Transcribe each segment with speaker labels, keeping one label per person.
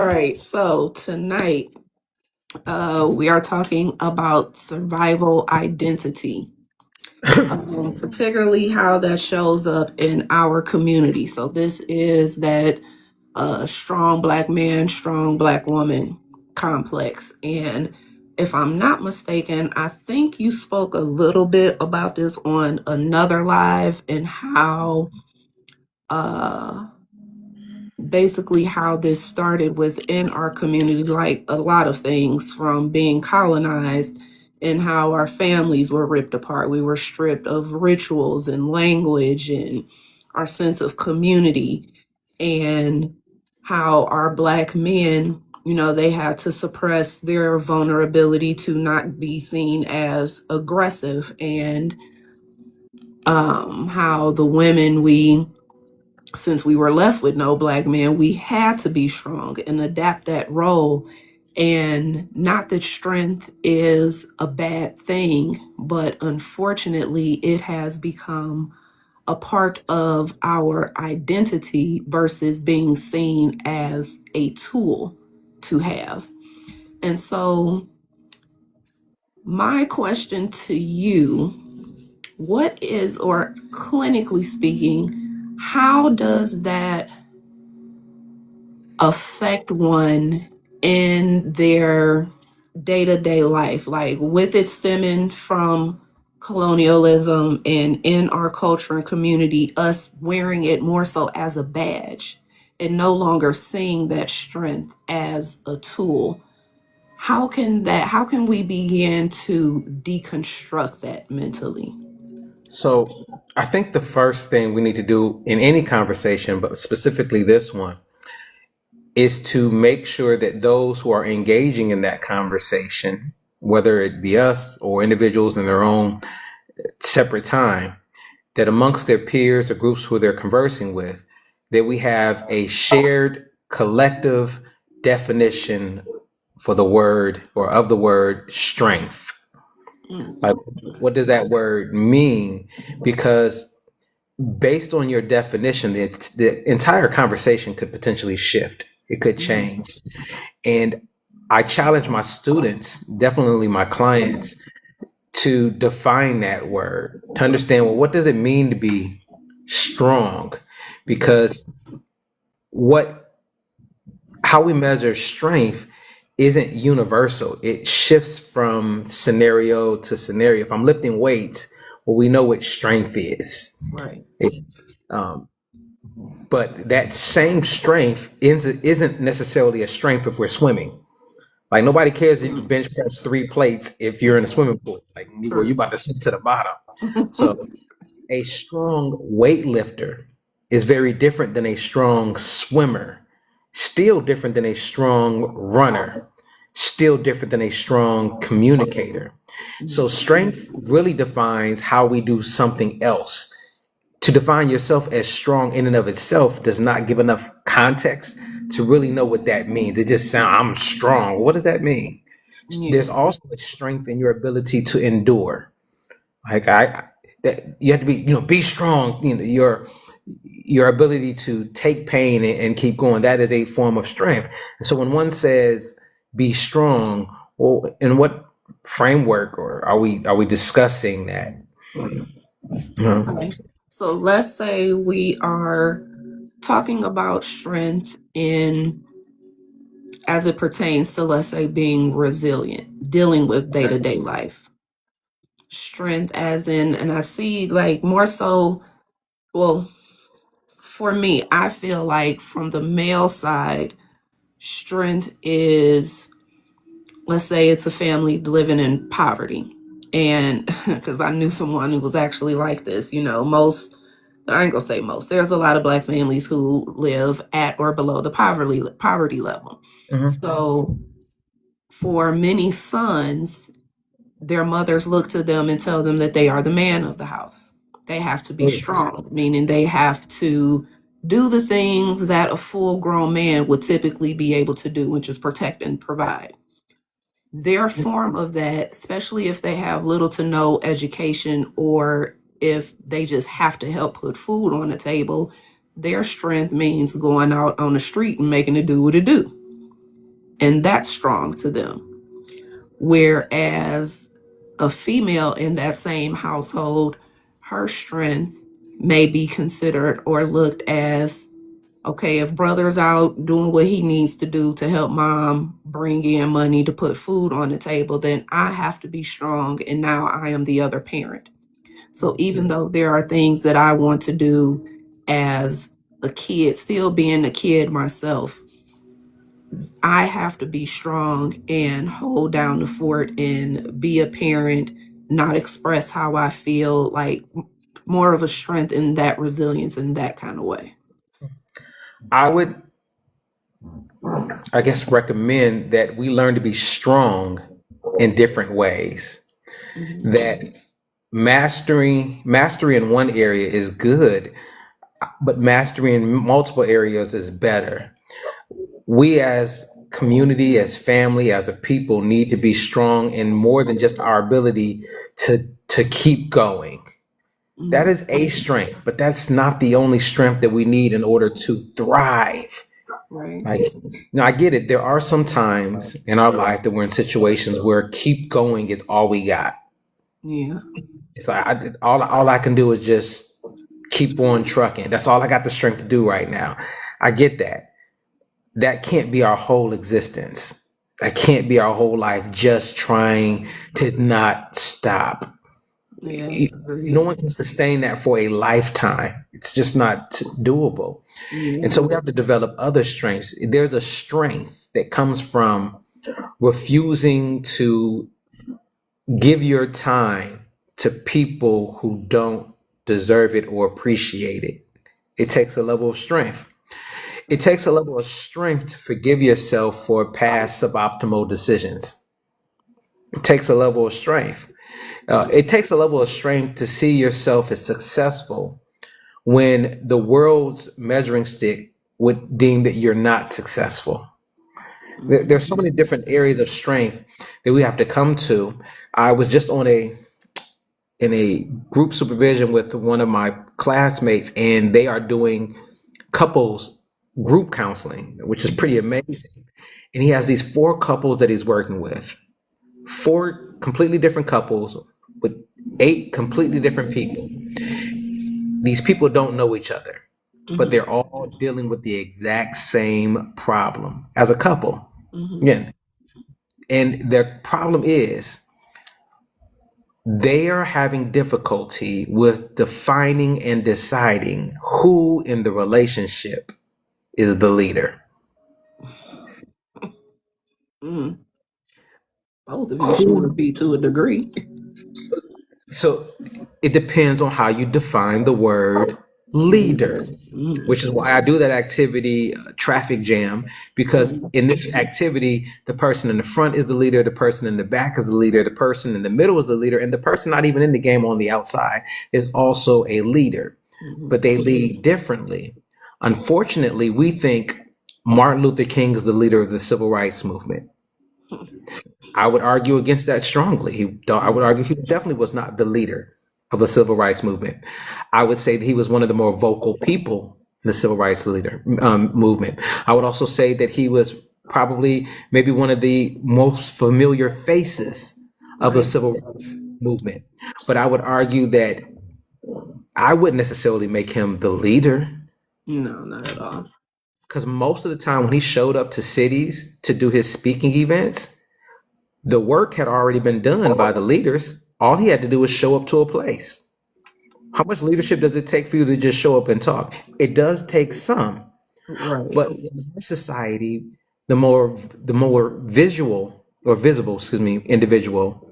Speaker 1: All right, so tonight we are talking about survival identity, particularly how that shows up in our community. So, this is that strong black man, strong black woman complex. And if I'm not mistaken, I think you spoke a little bit about this on another live and how uh, basically how this started within our community, like a lot of things from being colonized and how our families were ripped apart. We were stripped of rituals and language and our sense of community, and how our black men, they had to suppress their vulnerability to not be seen as aggressive, and how the women, since we were left with no black men, we had to be strong and adapt that role. And not that strength is a bad thing, but unfortunately, it has become a part of our identity versus being seen as a tool to have. And so, my question to you, what is, or clinically speaking, how does that affect one in their day-to-day life, like with it stemming from colonialism and in our culture and community, us wearing it more so as a badge and no longer seeing that strength as a tool? How can we begin to deconstruct that mentally?
Speaker 2: So I think the first thing we need to do in any conversation, but specifically this one, is to make sure that those who are engaging in that conversation, whether it be us or individuals in their own separate time, that amongst their peers or groups who they're conversing with, that we have a shared collective definition for the word or of the word strength.
Speaker 1: Mm.
Speaker 2: Like, what does that word mean? Because based on your definition, the entire conversation could potentially shift. It could change. And I challenge my students, definitely my clients, to define that word, to understand, well, what does it mean to be strong? Because how we measure strength isn't universal. It shifts from scenario to scenario. If I'm lifting weights, well, we know what strength is.
Speaker 1: Right.
Speaker 2: Um, but that same strength isn't necessarily a strength if we're swimming. Like, nobody cares if you can bench press 3 plates if you're in a swimming pool. Like, Negro, you about to sink to the bottom. So a strong weightlifter is very different than a strong swimmer, still different than a strong runner, still different than a strong communicator. So strength really defines how we do something else. To define yourself as strong in and of itself does not give enough context to really know what that means. It just sounds, I'm strong. What does that mean?
Speaker 1: Yeah.
Speaker 2: There's also a strength in your ability to endure. Like, that you have to be strong. Your ability to take pain and keep going, that is a form of strength. And so when one says be strong, well, in what framework or are we discussing that?
Speaker 1: Okay. So let's say we are talking about strength in as it pertains to, let's say, being resilient, dealing with day-to-day life. Strength as in, and I see like more so, well, for me, I feel like from the male side, strength is, let's say it's a family living in poverty. And because I knew someone who was actually like this, I ain't gonna say most. There's a lot of black families who live at or below the poverty level.
Speaker 2: Mhm.
Speaker 1: So for many sons, their mothers look to them and tell them that they are the man of the house. They have to be strong, meaning they have to do the things that a full grown man would typically be able to do, which is protect and provide. Their form of that, especially if they have little to no education or if they just have to help put food on the table, their strength means going out on the street and making it do what it do. and that's strong to them. Whereas a female in that same household, her strength may be considered or looked as, okay, if brother's out doing what he needs to do to help mom bring in money to put food on the table, then I have to be strong, and now I am the other parent. So even though there are things that I want to do as a kid, still being a kid myself, I have to be strong and hold down the fort and be a parent, not express how I feel, like more of a strength in that resilience in that kind of way.
Speaker 2: I would, I guess, recommend that we learn to be strong in different ways.
Speaker 1: Mhm.
Speaker 2: That mastery in one area is good, but mastery in multiple areas is better. We as community, as family, as a people need to be strong in more than just our ability to keep going. That
Speaker 1: Mhm.
Speaker 2: is a strength, but that's not the only strength that we need in order to thrive.
Speaker 1: Right.
Speaker 2: Like, I get it. There are some times in our life that we're in situations where keep going is all we got.
Speaker 1: Yeah.
Speaker 2: It's like all I can do is just keep on trucking. That's all I got the strength to do right now. I get that. That can't be our whole existence. That can't be our whole life just trying to not stop.
Speaker 1: Yeah.
Speaker 2: No
Speaker 1: Agreed.
Speaker 2: one can sustain that for a lifetime. It's just not doable. And
Speaker 1: Yeah.
Speaker 2: so we have to develop other strengths. There's a strength that comes from refusing to give your time to people who don't deserve it or appreciate it. It takes a level of strength. It takes a level of strength to forgive yourself for past suboptimal decisions. It takes a level of strength. It takes a level of strength to see yourself as successful when the world's measuring stick would deem that you're not successful. There's so
Speaker 1: Mhm.
Speaker 2: many different areas of strength that we have to come to. I was just in a group supervision with one of my classmates, and they are doing couples group counseling, which is pretty amazing. And he has these four couples that he's working with, four completely different couples with eight completely different people. These people don't know each other, but
Speaker 1: Mhm.
Speaker 2: they're all dealing with the exact same problem as a couple.
Speaker 1: Mhm.
Speaker 2: Yeah. And their problem is they are having difficulty with defining and deciding who in the relationship is the leader.
Speaker 1: Mhm. Both of you should
Speaker 2: Who
Speaker 1: be to a degree.
Speaker 2: So it depends on how you define the word leader,
Speaker 1: Leader. Mhm.
Speaker 2: which is why I do that activity, traffic jam, because
Speaker 1: Mhm.
Speaker 2: in this activity, the person in the front is the leader, the person in the back is the leader, the person in the middle is the leader, and the person not even in the game on the outside is also a leader,
Speaker 1: Mhm.
Speaker 2: but they lead differently. Unfortunately, we think Martin Luther King is the leader of the civil rights movement. I would argue against that strongly. I would argue he definitely was not the leader of the civil rights movement. I would say that he was one of the more vocal people in the civil rights movement. I would also say that he was probably maybe one of the most familiar faces of the
Speaker 1: Right.
Speaker 2: civil rights movement. But I would argue that I wouldn't necessarily make him the leader
Speaker 1: No, not at all.
Speaker 2: because most of the time when he showed up to cities to do his speaking events, the work had already been done by the leaders. All he had to do was show up to a place. How much leadership does it take for you to just show up and talk? It does take some,
Speaker 1: Right.
Speaker 2: but in our society, the more visual or visible, excuse me, individual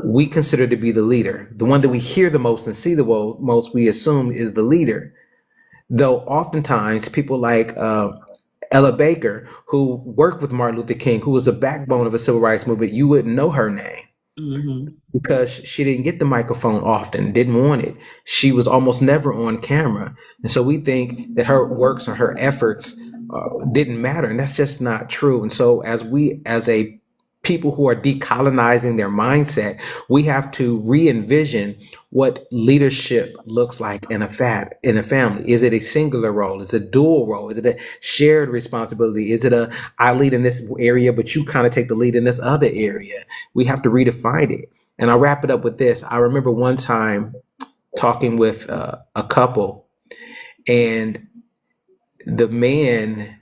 Speaker 2: we consider to be the leader, the one that we hear the most and see the most, we assume is the leader. Though oftentimes people like Ella Baker, who worked with Martin Luther King, who was the backbone of the civil rights movement, you wouldn't know her name
Speaker 1: Mhm.
Speaker 2: because she didn't get the microphone often, didn't want it. She was almost never on camera. And so we think that her works or her efforts didn't matter. And that's just not true. And so as people who are decolonizing their mindset, we have to re-envision what leadership looks like in a family. Is it a singular role? Is it a dual role? Is it a shared responsibility? Is it a I lead in this area, but you kind of take the lead in this other area? We have to redefine it. And I'll wrap it up with this. I remember one time talking with a couple, and the man,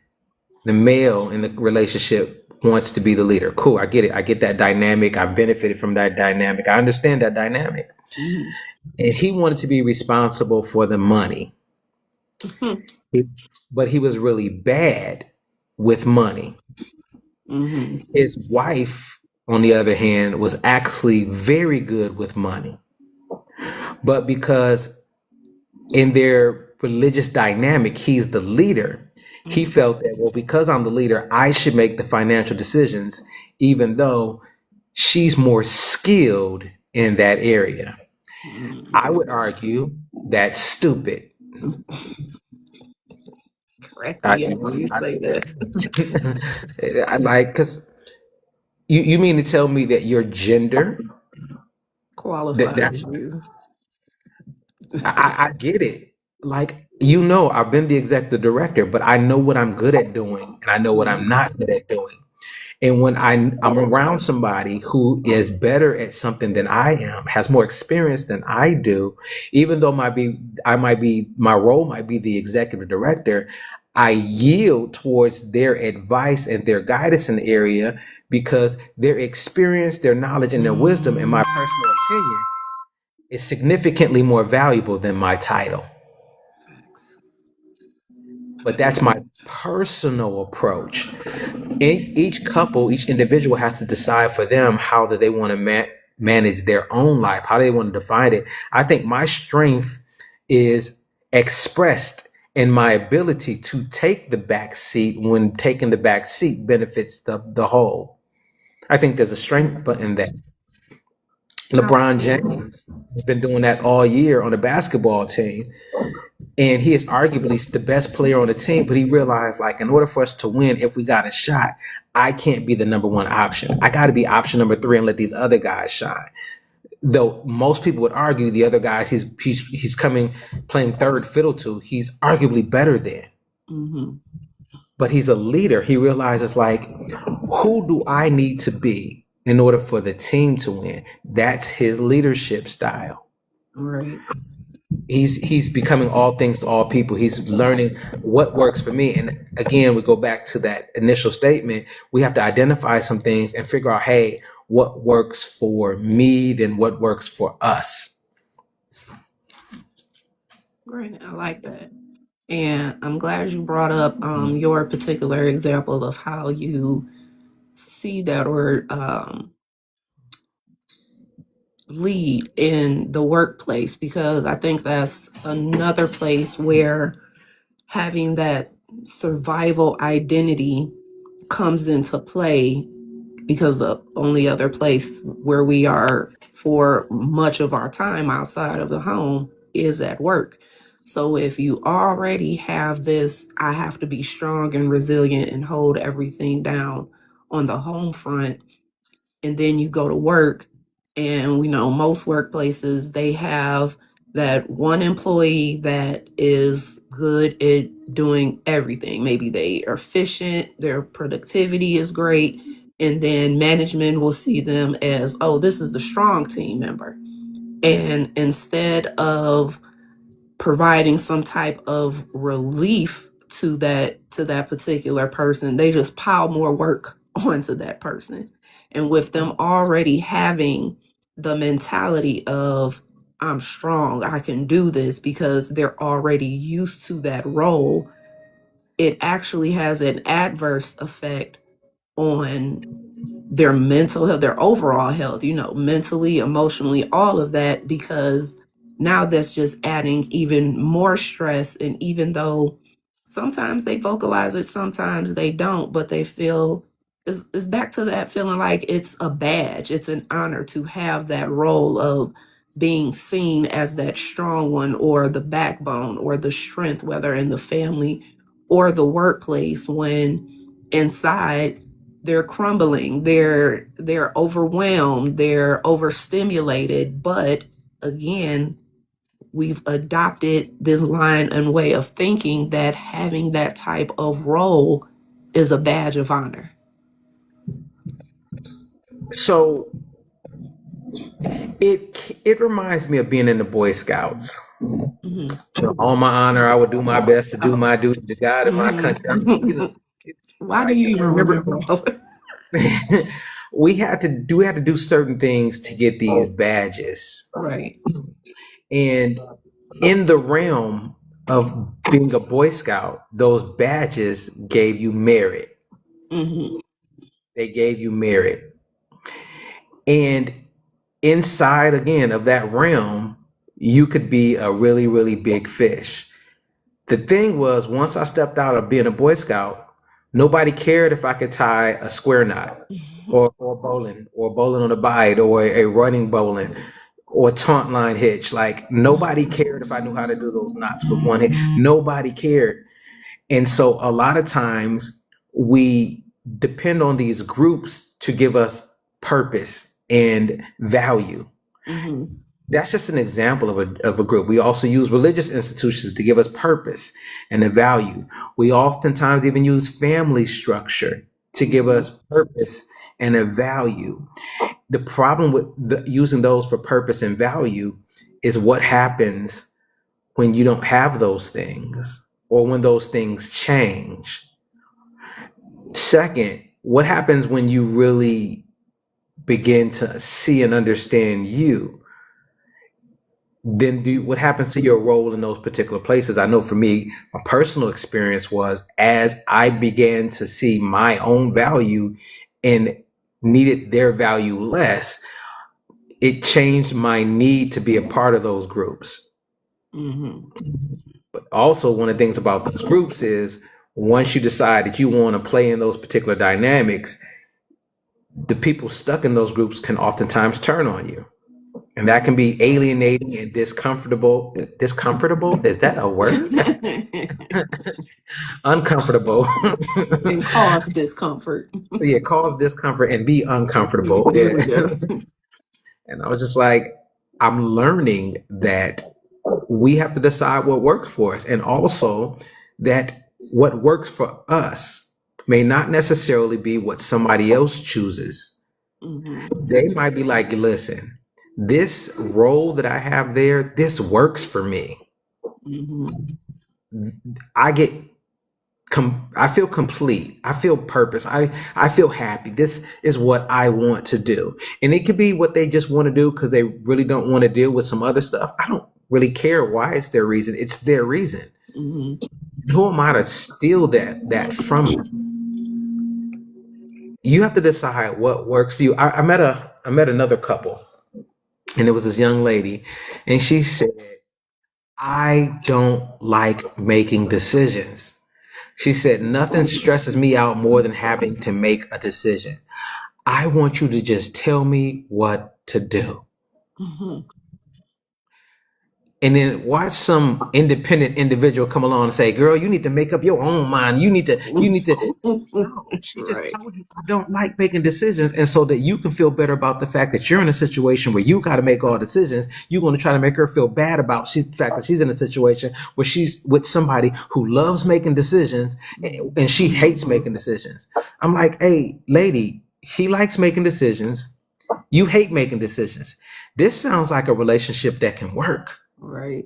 Speaker 2: the male in the relationship wants to be the leader. Cool, I get it. I get that dynamic. I benefited from that dynamic. I understand that dynamic.
Speaker 1: Mm-hmm.
Speaker 2: And he wanted to be responsible for the money, but he was really bad with money.
Speaker 1: Mm-hmm.
Speaker 2: His wife, on the other hand, was actually very good with money. But because in their religious dynamic, he's the leader, he felt that, well, because I'm the leader, I should make the financial decisions, even though she's more skilled in that area. I would argue that's stupid.
Speaker 1: Correct
Speaker 2: I,
Speaker 1: me when you say that.
Speaker 2: I like, because you mean to tell me that your gender,
Speaker 1: Qualifies
Speaker 2: that's,
Speaker 1: you.
Speaker 2: I get it. Like, I've been the executive director, but I know what I'm good at doing and I know what I'm not good at doing. And when I'm around somebody who is better at something than I am, has more experience than I do, even though my role might be the executive director, I yield towards their advice and their guidance in the area because their experience, their knowledge, and their wisdom, in my personal opinion, is significantly more valuable than my title.
Speaker 1: Facts.
Speaker 2: But that's my personal approach. Each couple, each individual has to decide for them how do they want to manage their own life, how do they want to define it. I think my strength is expressed in my ability to take the back seat when taking the back seat benefits the whole. I think there's a strength in that. LeBron James has been doing that all year on a basketball team. And he is arguably the best player on the team, but he realized, like, in order for us to win, if we got a shot, I can't be the number one option. I got to be option number 3 and let these other guys shine. Though most people would argue the other guys he's coming playing third fiddle to, he's arguably better than.
Speaker 1: Mm-hmm.
Speaker 2: But he's a leader. He realizes, like, who do I need to be in order for the team to win? That's his leadership style.
Speaker 1: Right.
Speaker 2: He's becoming all things to all people. He's learning what works for me. And again, we go back to that initial statement. We have to identify some things and figure out, hey, what works for me, then what works for us.
Speaker 1: Great. I like that. And I'm glad you brought up your particular example of how you see that or lead in the workplace, because I think that's another place where having that survival identity comes into play, because the only other place where we are for much of our time outside of the home is at work. So if you already have this, I have to be strong and resilient and hold everything down on the home front, and then you go to work, and we know most workplaces, they have that one employee that is good at doing everything. Maybe they are efficient, their productivity is great, and then management will see them as, oh, this is the strong team member. And instead of providing some type of relief to that particular person, they just pile more work onto that person. And with them already having the mentality of, I'm strong, I can do this, because they're already used to that role, it actually has an adverse effect on their mental health, their overall health, mentally, emotionally, all of that, because now that's just adding even more stress. And even though sometimes they vocalize it, sometimes they don't, but they feel it's back to that feeling like it's a badge, it's an honor to have that role of being seen as that strong one, or the backbone, or the strength, whether in the family or the workplace, when inside they're crumbling, they're overwhelmed, they're overstimulated. But again, we've adopted this line and way of thinking that having that type of role is a badge of honor.
Speaker 2: So it reminds me of being in the Boy Scouts.
Speaker 1: Mm-hmm.
Speaker 2: On my honor, I would do my best to do my duty to God and my country.
Speaker 1: Mm-hmm. Why do you even remember all of it?
Speaker 2: we had to do certain things to get these badges.
Speaker 1: Right.
Speaker 2: And in the realm of being a Boy Scout, those badges gave you merit.
Speaker 1: Mm-hmm.
Speaker 2: They gave you merit. And inside again of that realm, you could be a really, really big fish. The thing was, once I stepped out of being a Boy Scout, nobody cared if I could tie a square knot or bowling on a bite or a running bowling or taunt line hitch. Like nobody cared if I knew how to do those knots with one hand. Nobody cared. And so a lot of times we depend on these groups to give us purpose and value.
Speaker 1: Mm-hmm.
Speaker 2: That's just an example of a group. We also use religious institutions to give us purpose and a value. We oftentimes even use family structure to give us purpose and a value. The problem with using those for purpose and value is what happens when you don't have those things or when those things change. Second, what happens when you really begin to see and understand you? Then what happens to your role in those particular places? I know for me, my personal experience was as I began to see my own value and needed their value less, it changed my need to be a part of those groups.
Speaker 1: Mm-hmm.
Speaker 2: But also one of the things about those groups is once you decide that you want to play in those particular dynamics, the people stuck in those groups can oftentimes turn on you. And that can be alienating and discomfortable. Discomfortable? Is that a word? Uncomfortable.
Speaker 1: And cause discomfort.
Speaker 2: Yeah, cause discomfort and be uncomfortable.
Speaker 1: There we
Speaker 2: Yeah.
Speaker 1: go.
Speaker 2: And I was just like, I'm learning that we have to decide what works for us. And also that what works for us may not necessarily be what somebody else chooses.
Speaker 1: Mm-hmm.
Speaker 2: They might be like, listen, this role that I have there, this works for me.
Speaker 1: Mm-hmm.
Speaker 2: I feel complete. I feel purpose. I feel happy. This is what I want to do. And it could be what they just want to do because they really don't want to deal with some other stuff. I don't really care why it's their reason. It's their reason.
Speaker 1: Mm-hmm.
Speaker 2: Who am I to steal that from you? You have to decide what works for you. I met another couple. And it was this young lady, and she said, I don't like making decisions. She said, nothing stresses me out more than having to make a decision. I want you to just tell me what to do.
Speaker 1: Mm-hmm.
Speaker 2: And then watch some independent individual come along and say, girl, you need to make up your own mind. You need to. No, she just
Speaker 1: Right.
Speaker 2: told you I don't like making decisions. And so that you can feel better about the fact that you're in a situation where you got to make all decisions, you're going to try to make her feel bad about the fact that she's in a situation where she's with somebody who loves making decisions and she hates making decisions. I'm like, hey, lady, he likes making decisions. You hate making decisions. This sounds like a relationship that can work.
Speaker 1: Right.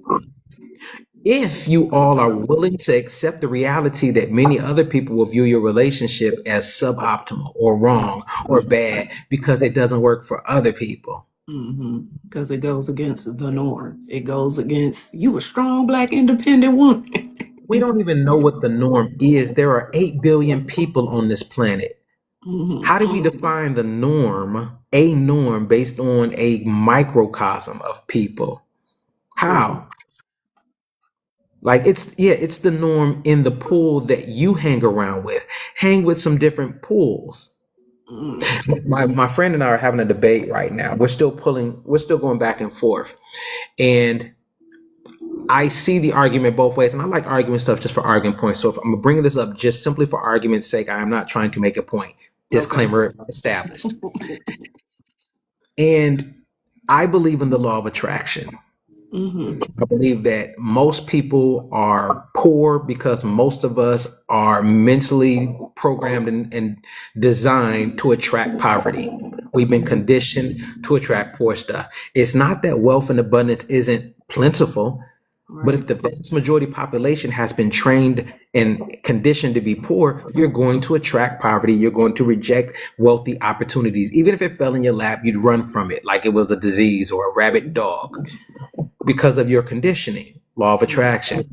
Speaker 2: If you all are willing to accept the reality that many other people will view your relationship as suboptimal or wrong or bad because it doesn't work for other people.
Speaker 1: Because it goes against the norm. It goes against you, a strong Black independent woman.
Speaker 2: We don't even know what the norm is. There are 8 billion people on this planet.
Speaker 1: Mm-hmm.
Speaker 2: How do we define the norm, a norm based on a microcosm of people? How? Like it's the norm in the pool that you hang around with. Hang with some different pools. My friend and I are having a debate right now. We're still going back and forth. And I see the argument both ways, and I like arguing stuff just for arguing points. So if I'm bringing this up just simply for argument's sake, I am not trying to make a point.
Speaker 1: Okay.
Speaker 2: Disclaimer established. And I believe in the law of attraction.
Speaker 1: Mm-hmm.
Speaker 2: I believe that most people are poor because most of us are mentally programmed and designed to attract poverty. We've been
Speaker 1: Mm-hmm.
Speaker 2: conditioned to attract poor stuff. It's not that wealth and abundance isn't plentiful, but
Speaker 1: Right.
Speaker 2: if the vast majority population has been trained and conditioned to be poor, you're going to attract poverty. You're going to reject wealthy opportunities. Even if it fell in your lap, you'd run from it like it was a disease or a rabid dog because of your conditioning, law of
Speaker 1: Right.
Speaker 2: attraction.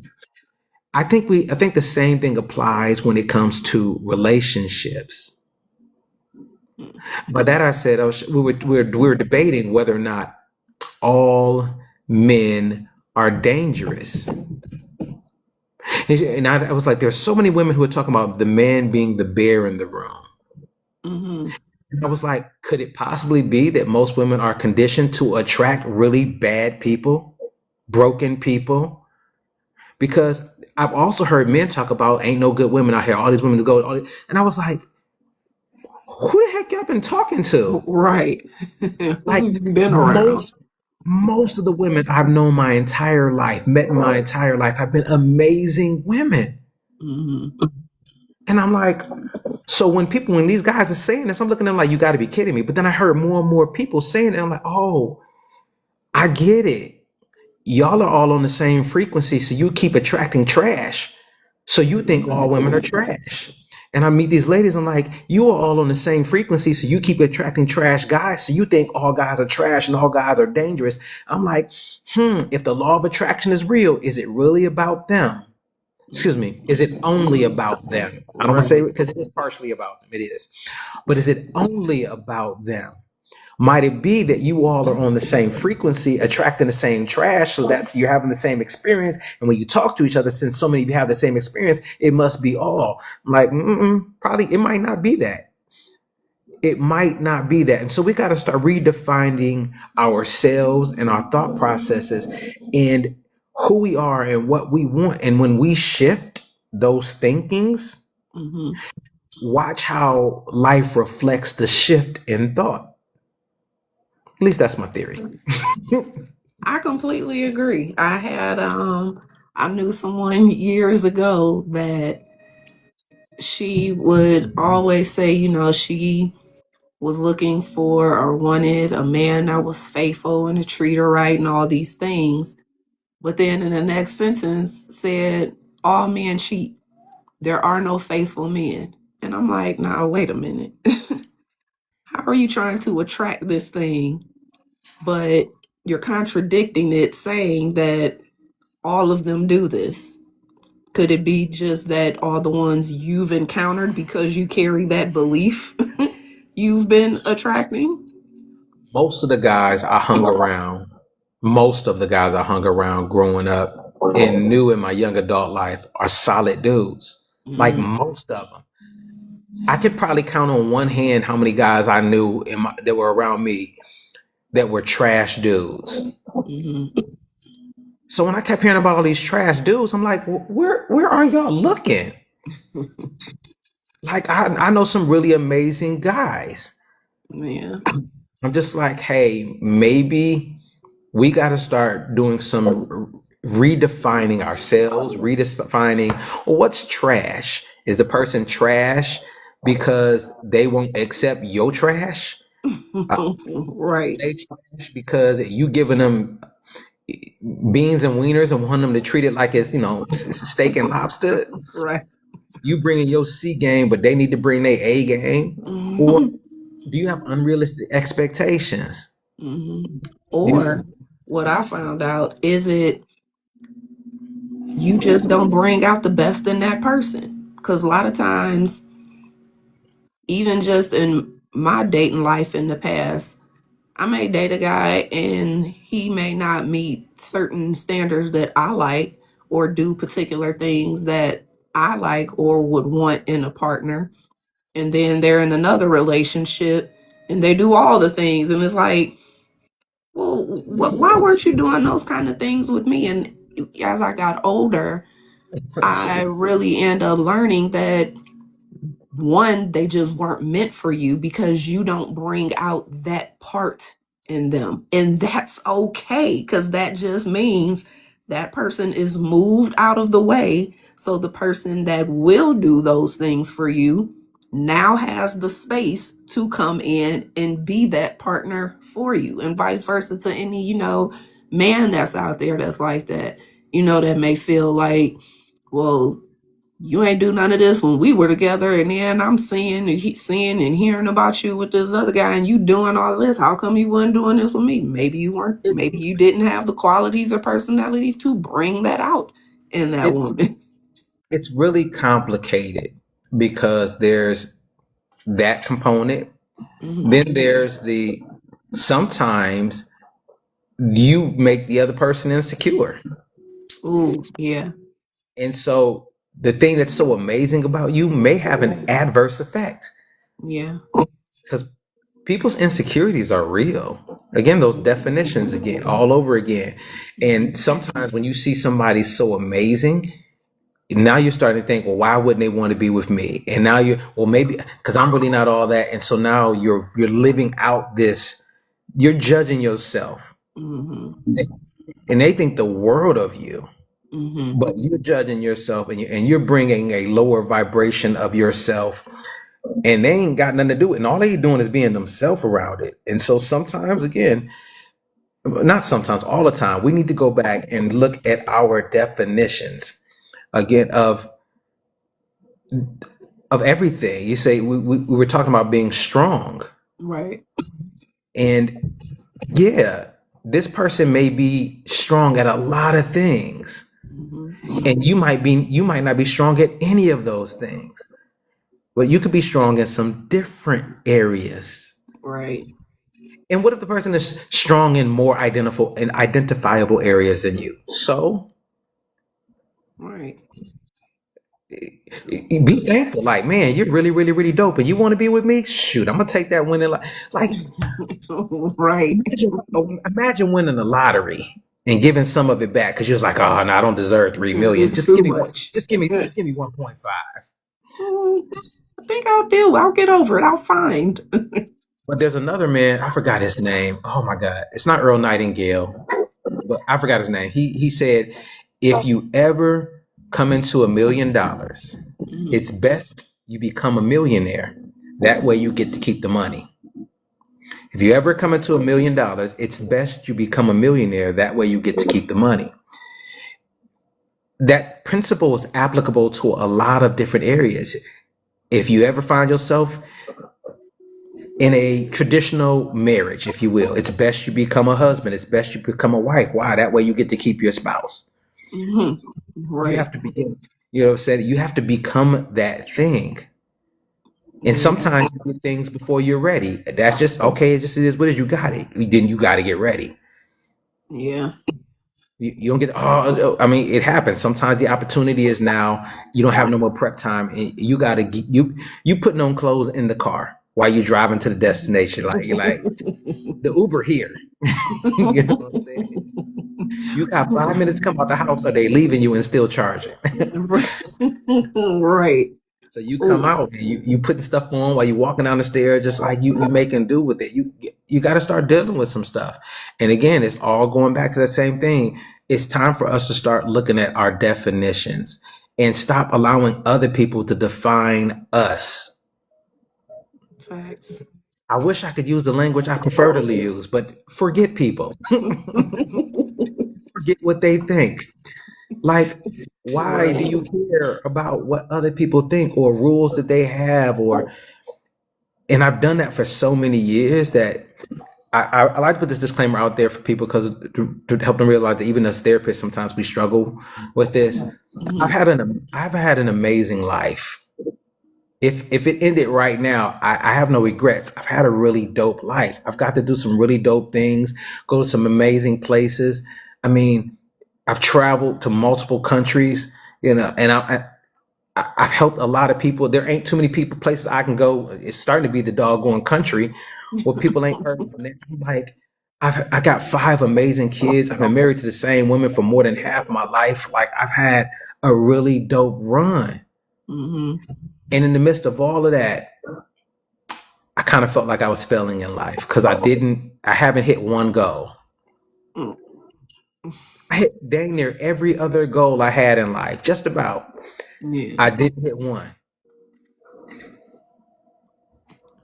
Speaker 2: I think the same thing applies when it comes to relationships. By that I said we were debating whether or not all men are dangerous. And I was like, there's so many women who are talking about the man being the bear in the room.
Speaker 1: Mm-hmm.
Speaker 2: And I was like, could it possibly be that most women are conditioned to attract really bad people, broken people? Because I've also heard men talk about ain't no good women out here. All these women to go, and I was like, who the heck y'all been talking to?
Speaker 1: Right. Who
Speaker 2: Like
Speaker 1: have you been around?
Speaker 2: most of the women I've known my entire life, met in my entire life, have been amazing women.
Speaker 1: Mm-hmm.
Speaker 2: And I'm like, so when these guys are saying this, I'm looking at them like, you got to be kidding me. But then I heard more and more people saying it. And I'm like, oh, I get it. Y'all are all on the same frequency, so you keep attracting trash. So you think all women are
Speaker 1: Exactly.
Speaker 2: trash. And I meet these ladies, I'm like, you are all on the same frequency, so you keep attracting trash guys. So you think all guys are trash and all guys are dangerous. I'm like, if the law of attraction is real, is it really about them? Excuse
Speaker 1: Mm-hmm.
Speaker 2: me, is it only about them? I don't want to say
Speaker 1: Right.
Speaker 2: it because it is partially about them. It is. But is it only about them? Might it be that you all are on the same frequency, attracting the same trash, so that's you're having the same experience? And when you talk to each other, since so many of you have the same experience, it must be all. I'm like, probably it might not be that. It might not be that. And so we got to start redefining ourselves and our thought processes and who we are and what we want. And when we shift those thinkings,
Speaker 1: Mm-hmm.
Speaker 2: watch how life reflects the shift in thought. At least that's my theory.
Speaker 1: I completely agree. I knew someone years ago that she would always say, she was looking for or wanted a man that was faithful and to treat her right and all these things. But then in the next sentence said, all men cheat. There are no faithful men. And I'm like, now, wait a minute. How are you trying to attract this thing? But you're contradicting it, saying that all of them do this. Could it be just that all the ones you've encountered because you carry that belief you've been attracting?
Speaker 2: Most of the guys I hung around, most of the guys I hung around growing up and knew in my young adult life are solid dudes. Like
Speaker 1: Mm-hmm.
Speaker 2: most of them. I could probably count on one hand how many guys I knew that were around me that were trash dudes.
Speaker 1: Mm-hmm.
Speaker 2: So when I kept hearing about all these trash dudes, I'm like, where are y'all looking? Like I know some really amazing guys.
Speaker 1: Yeah.
Speaker 2: I'm just like, hey, maybe we got to start doing some redefining ourselves, redefining well, what's trash. Is the person trash because they won't accept your trash? Uh,
Speaker 1: Right.
Speaker 2: they trash because you giving them beans and wieners and want them to treat it like it's steak and lobster.
Speaker 1: Right.
Speaker 2: You bringing your C game, but they need to bring their A game. Or
Speaker 1: Mm-hmm.
Speaker 2: do you have unrealistic expectations?
Speaker 1: Mm-hmm.
Speaker 2: Do
Speaker 1: Or
Speaker 2: you,
Speaker 1: what I found out is it you just don't bring out the best in that person. Because a lot of times, even just in my dating life in the past, I may date a guy and he may not meet certain standards that I like or do particular things that I like or would want in a partner. And then they're in another relationship and they do all the things. And it's like, well, why weren't you doing those kind of things with me? And as I got older, I really end up learning that one, they just weren't meant for you because you don't bring out that part in them. And that's okay, because that just means that person is moved out of the way. So the person that will do those things for you now has the space to come in and be that partner for you, and vice versa to any, man that's out there that's like that, that may feel like, well, you ain't do none of this when we were together, and then I'm seeing and hearing about you with this other guy, and you doing all of this. How come you weren't doing this with me? Maybe you weren't.
Speaker 2: It's
Speaker 1: Maybe you didn't have the qualities or personality to bring that out in that
Speaker 2: it's
Speaker 1: woman.
Speaker 2: it's really complicated because there's that component.
Speaker 1: Hmm.
Speaker 2: Then there's the sometimes you make the other person insecure.
Speaker 1: Ooh, yeah,
Speaker 2: And so the thing that's so amazing about you may have an adverse effect
Speaker 1: yeah,
Speaker 2: because people's insecurities are real. Again, those definitions again, all over again. And sometimes when you see somebody so amazing, now you're starting to think, well, why wouldn't they want to be with me? And now well, maybe because I'm really not all that. And so now you're living out this, you're judging yourself.
Speaker 1: hmm,
Speaker 2: And they think the world of you,
Speaker 1: hmm,
Speaker 2: but you're judging yourself and you're bringing a lower vibration of yourself, and they ain't got nothing to do with it. And all they doing is being themselves around it. And so sometimes, again, not sometimes, all the time, we need to go back and look at our definitions again of everything. You say we were talking about being strong,
Speaker 1: right,
Speaker 2: and yeah, this person may be strong at a lot of things,
Speaker 1: hmm,
Speaker 2: and you might not be strong at any of those things, but you could be strong in some different areas.
Speaker 1: right,
Speaker 2: And what if the person is strong in more identifiable areas than you? So
Speaker 1: right,
Speaker 2: be thankful. Like, man, you're really, really, really dope, and you want to be with me? Shoot, I'm gonna take that winning. Like,
Speaker 1: right.
Speaker 2: imagine winning the lottery and giving some of it back because you're just like, oh no, I don't deserve 3 million.
Speaker 1: It's
Speaker 2: Just
Speaker 1: too
Speaker 2: give me one.
Speaker 1: much.
Speaker 2: Just give me 1.5.
Speaker 1: I think I'll do. I'll get over it. I'll find.
Speaker 2: But there's another man. I forgot his name. Oh my God, it's not Earl Nightingale, but I forgot his name. He said, if you ever come into $1 million,
Speaker 1: Mhm.
Speaker 2: it's best you become a millionaire. That way you get to keep the money. If you ever come into $1 million, it's best you become a millionaire. That way you get to keep the money. That principle is applicable to a lot of different areas. If you ever find yourself in a traditional marriage, if you will, it's best you become a husband. It's best you become a wife. Why? That way you get to keep your spouse.
Speaker 1: Mhm.
Speaker 2: You
Speaker 1: Right.
Speaker 2: have to begin, you know, said you have to become that thing. And
Speaker 1: Yeah.
Speaker 2: sometimes you get things before you're ready. That's just okay. It just is what it is. You got it. Then you got to get ready.
Speaker 1: Yeah.
Speaker 2: You don't get. Oh, I mean, it happens. Sometimes the opportunity is now. You don't have no more prep time, and you got to you putting on clothes in the car while you're driving to the destination. Like you're like the Uber here. You know what I'm saying? You got 5 minutes to come out the house, or they leaving you and still charging.
Speaker 1: Right.
Speaker 2: So you come
Speaker 1: Ooh.
Speaker 2: out and you putting stuff on while you walking down the stairs, just like you making do with it. You got to start dealing with some stuff. And again, it's all going back to the same thing. It's time for us to start looking at our definitions and stop allowing other people to define us.
Speaker 1: Facts.
Speaker 2: I wish I could use the language I prefer to use, but forget people. Forget what they think. Like, why do
Speaker 1: Right.
Speaker 2: you care about what other people think or rules that they have or and I've done that for so many years that I like to put this disclaimer out there for people because to help them realize that even as therapists, sometimes we struggle with this.
Speaker 1: Mhm.
Speaker 2: I've had an amazing life. If it ended right now, I have no regrets. I've had a really dope life. I've got to do some really dope things, go to some amazing places. I mean, I've traveled to multiple countries, you know, and I've helped a lot of people. There ain't too many people places I can go. It's starting to be the doggone country where people ain't heard of it. I'm like, I got 5 amazing kids. I've been married to the same women for more than half my life. Like I've had a really dope run.
Speaker 1: Mhm.
Speaker 2: And in the midst of all of that, I kind of felt like I was failing in life because I haven't hit one goal.
Speaker 1: Mm,
Speaker 2: I hit dang near every other goal I had in life, just about.
Speaker 1: yeah.
Speaker 2: I didn't hit one.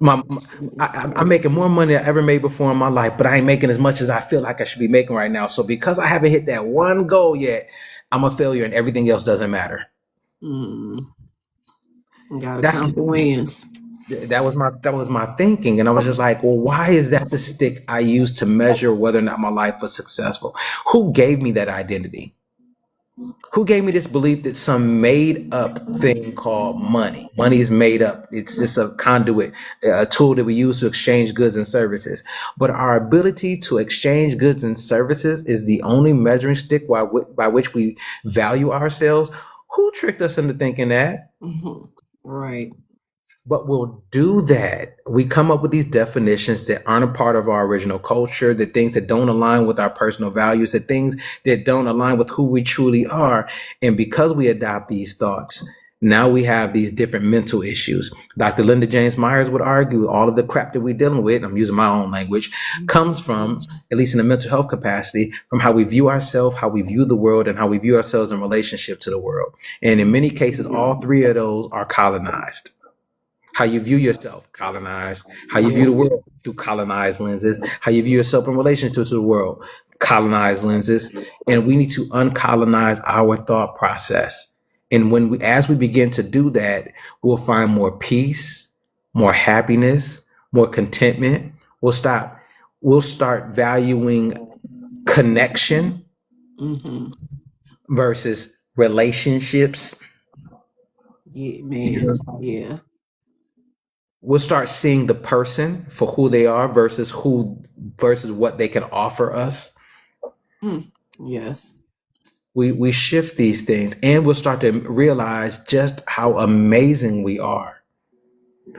Speaker 2: I'm making more money than I ever made before in my life, but I ain't making as much as I feel like I should be making right now. So because I haven't hit that one goal yet, I'm a failure and everything else doesn't matter.
Speaker 1: Mm. Gotta
Speaker 2: That's
Speaker 1: count the wins.
Speaker 2: that was my thinking, and I was just like, well, why is that the stick I use to measure whether or not my life was successful? Who gave me that identity? Who gave me this belief that some made up thing called money? Money is made up. It's just a conduit, a tool that we use to exchange goods and services. But our ability to exchange goods and services is the only measuring stick by which we value ourselves. Who tricked us into thinking that?
Speaker 1: Mhm. Right.
Speaker 2: But we'll do that. We come up with these definitions that aren't a part of our original culture, the things that don't align with our personal values, the things that don't align with who we truly are. And because we adopt these thoughts, now we have these different mental issues. Dr. Linda James Myers would argue all of the crap that we're dealing with, I'm using my own language, comes from, at least in a mental health capacity, from how we view ourselves, how we view the world, and how we view ourselves in relationship to the world. And in many cases, all three of those are colonized. How you view yourself, colonized. How you view
Speaker 1: Yeah.
Speaker 2: the world through colonized lenses. How you view yourself in relation to the world, colonized lenses. And we need to uncolonize our thought process. And as we begin to do that, we'll find more peace, more happiness, more contentment. We'll start valuing connection
Speaker 1: Hmm.
Speaker 2: versus relationships.
Speaker 1: Yeah, man. Yeah.
Speaker 2: We'll start seeing the person for who they are versus what they can offer us.
Speaker 1: Mm. Yes.
Speaker 2: We shift these things, and we'll start to realize just how amazing we are.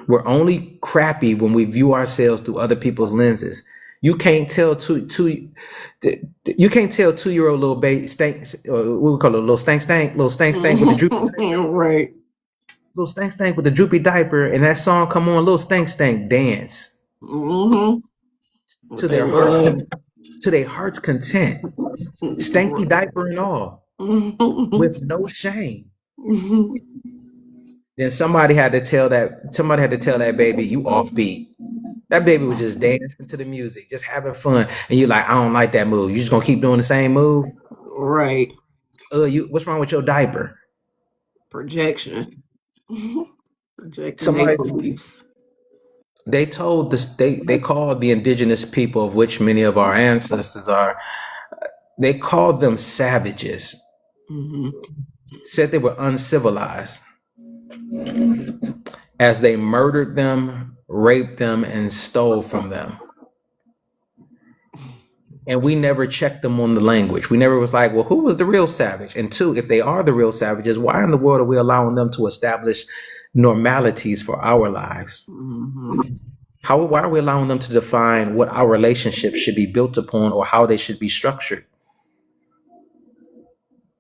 Speaker 2: We're only crappy when we view ourselves through other people's lenses. You can't tell you can't tell 2 year old little baby stank, what we call it, little stank stank with the droopy
Speaker 1: Right.
Speaker 2: little stank stank with the droopy diaper, and that song come on, little stank stank dance
Speaker 1: Hmm. What
Speaker 2: to
Speaker 1: they
Speaker 2: their hearts
Speaker 1: love.
Speaker 2: to their heart's content, stanky diaper and all, with no shame. Then somebody had to tell that baby you offbeat. That baby was just dancing to the music, just having fun, and you like, I don't like that move. You just gonna keep doing the same move?
Speaker 1: Right.
Speaker 2: What's wrong with your diaper?
Speaker 1: Projection. Projecting their
Speaker 2: Somebody
Speaker 1: beliefs.
Speaker 2: they called the indigenous people, of which many of our ancestors are, they called them savages.
Speaker 1: Hmm.
Speaker 2: Said they were uncivilized as they murdered them, raped them, and stole from them. And we never checked them on the language. We never was like, well, who was the real savage? And two, if they are the real savages, why in the world are we allowing them to establish normalities for our lives?
Speaker 1: Hmm.
Speaker 2: Why are we allowing them to define what our relationships should be built upon or how they should be structured?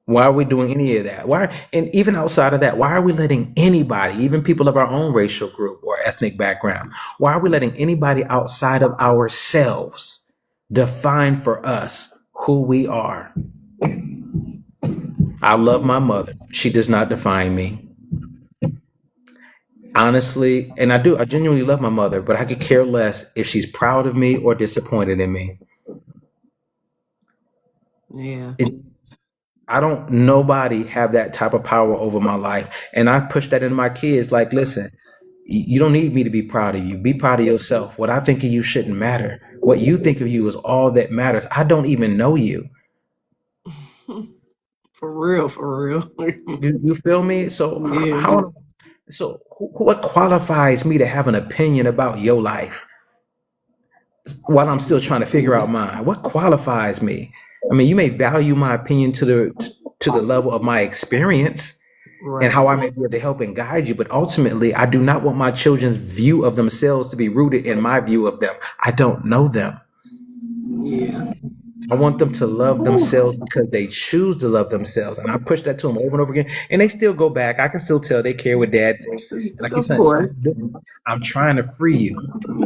Speaker 2: Why are we doing any of that? And even outside of that, why are we letting anybody, even people of our own racial group or ethnic background, why are we letting anybody outside of ourselves define for us who we are? I love my mother. She does not define me. Honestly, and I genuinely love my mother, but I could care less if she's proud of me or disappointed in me.
Speaker 1: Yeah.
Speaker 2: It, I don't nobody have that type of power over my life. And I push that into my kids like, listen, you don't need me to be proud of you. Be proud of yourself. What I think of you shouldn't matter. What you think of you is all that matters. I don't even know you.
Speaker 1: For real, for real.
Speaker 2: You feel me? So
Speaker 1: Yeah.
Speaker 2: what qualifies me to have an opinion about your life while I'm still trying to figure out mine? What qualifies me? I mean, you may value my opinion to the level of my experience and
Speaker 1: Right.
Speaker 2: how I may be able to help and guide you, but ultimately, I do not want my children's view of themselves to be rooted in my view of them. I don't know them.
Speaker 1: Yeah.
Speaker 2: I want them to love
Speaker 1: Ooh,
Speaker 2: themselves because they choose to love themselves. And I push that to them over and over again. And they still go back. I can still tell they care what dad thinks. And I keep
Speaker 1: of
Speaker 2: saying, stop
Speaker 1: course.
Speaker 2: doing it. I'm trying to free you.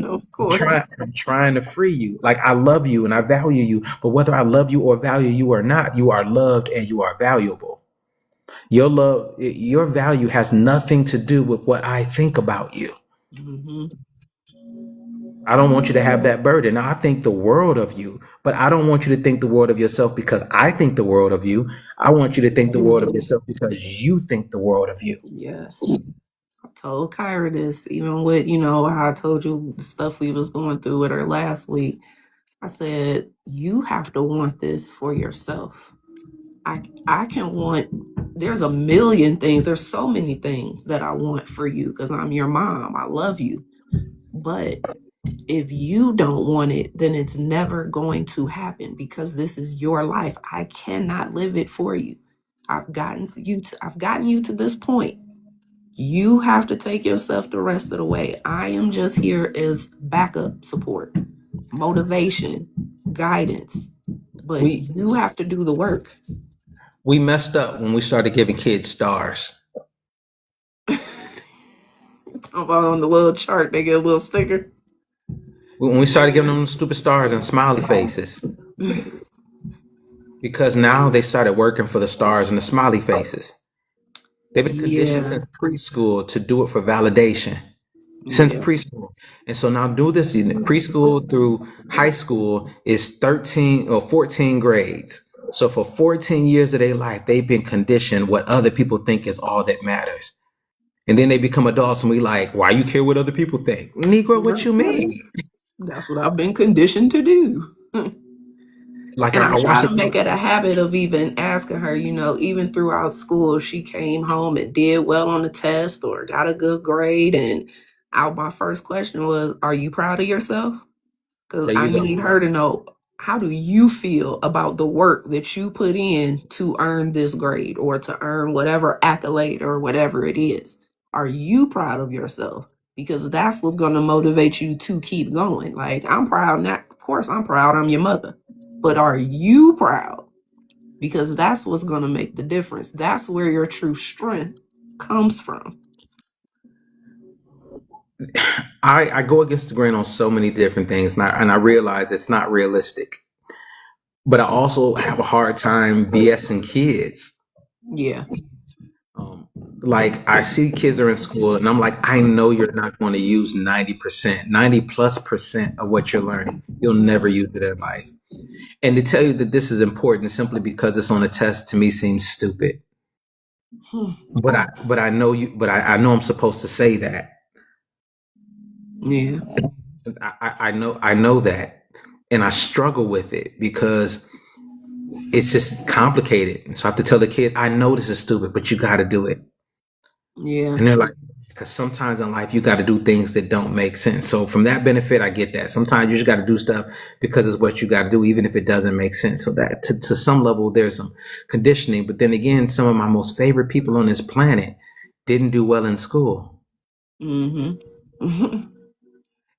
Speaker 1: Of course.
Speaker 2: I'm trying to free you. Like I love you and I value you. But whether I love you or value you or not, you are loved and you are valuable. Your love, your value has nothing to do with what I think about you.
Speaker 1: Hmm.
Speaker 2: I don't want you to have that burden. Now, I think the world of you, but I don't want you to think the world of yourself because I think the world of you. I want you to think the world of yourself because you think the world of you.
Speaker 1: Yes. I told Kyra this, even with, how I told you the stuff we was going through with her last week. I said, you have to want this for yourself. I can want, there's a million things, there's so many things that I want for you because I'm your mom. I love you. But if you don't want it, then it's never going to happen because this is your life. I cannot live it for you. I've gotten you to this point. You have to take yourself the rest of the way. I am just here as backup support, motivation, guidance, but
Speaker 2: We
Speaker 1: you have to do the work.
Speaker 2: we messed up when we started giving kids stars.
Speaker 1: Talk about on the little chart, they get a little sticker.
Speaker 2: When we started giving them stupid stars and smiley faces, because now they started working for the stars and the smiley faces. They've been conditioned
Speaker 1: Yeah,
Speaker 2: since preschool to do it for validation. Since
Speaker 1: yeah,
Speaker 2: preschool. And so now do this preschool through high school is 13 or 14 grades. So for 14 years of their life, they've been conditioned what other people think is all that matters. And then they become adults and we like, why you care what other people think? Negro, what
Speaker 1: right.
Speaker 2: you mean?
Speaker 1: That's what I've been conditioned to do.
Speaker 2: Like
Speaker 1: And I
Speaker 2: I
Speaker 1: try
Speaker 2: watched
Speaker 1: to
Speaker 2: it.
Speaker 1: make it a habit of even asking her, even throughout school, if she came home and did well on the test or got a good grade. And my first question was, are you proud of yourself? Because
Speaker 2: There
Speaker 1: I
Speaker 2: you go.
Speaker 1: need her to know, how do you feel about the work that you put in to earn this grade or to earn whatever accolade or whatever it is? Are you proud of yourself? Because that's what's going to motivate you to keep going. Like, I'm proud now. Of course, I'm proud. I'm your mother. But are you proud? Because that's what's going to make the difference. That's where your true strength comes from.
Speaker 2: I go against the grain on so many different things and I realize it's not realistic. But I also have a hard time BSing kids.
Speaker 1: Yeah.
Speaker 2: Um, like I see kids are in school and I'm like, I know you're not going to use 90%, 90+% of what you're learning. You'll never use it in life. And to tell you that this is important simply because it's on a test to me seems stupid. But I know you, but I know I'm supposed to say that.
Speaker 1: Yeah.
Speaker 2: I know that. And I struggle with it because it's just complicated. And so I have to tell the kid, I know this is stupid, but you got to do it.
Speaker 1: Yeah.
Speaker 2: And they're like, because sometimes in life you got to do things that don't make sense. So from that benefit, I get that. Sometimes you just got to do stuff because it's what you got to do, even if it doesn't make sense. So that to some level, there's some conditioning. But then again, some of my most favorite people on this planet didn't do well in school.
Speaker 1: Mm-hmm.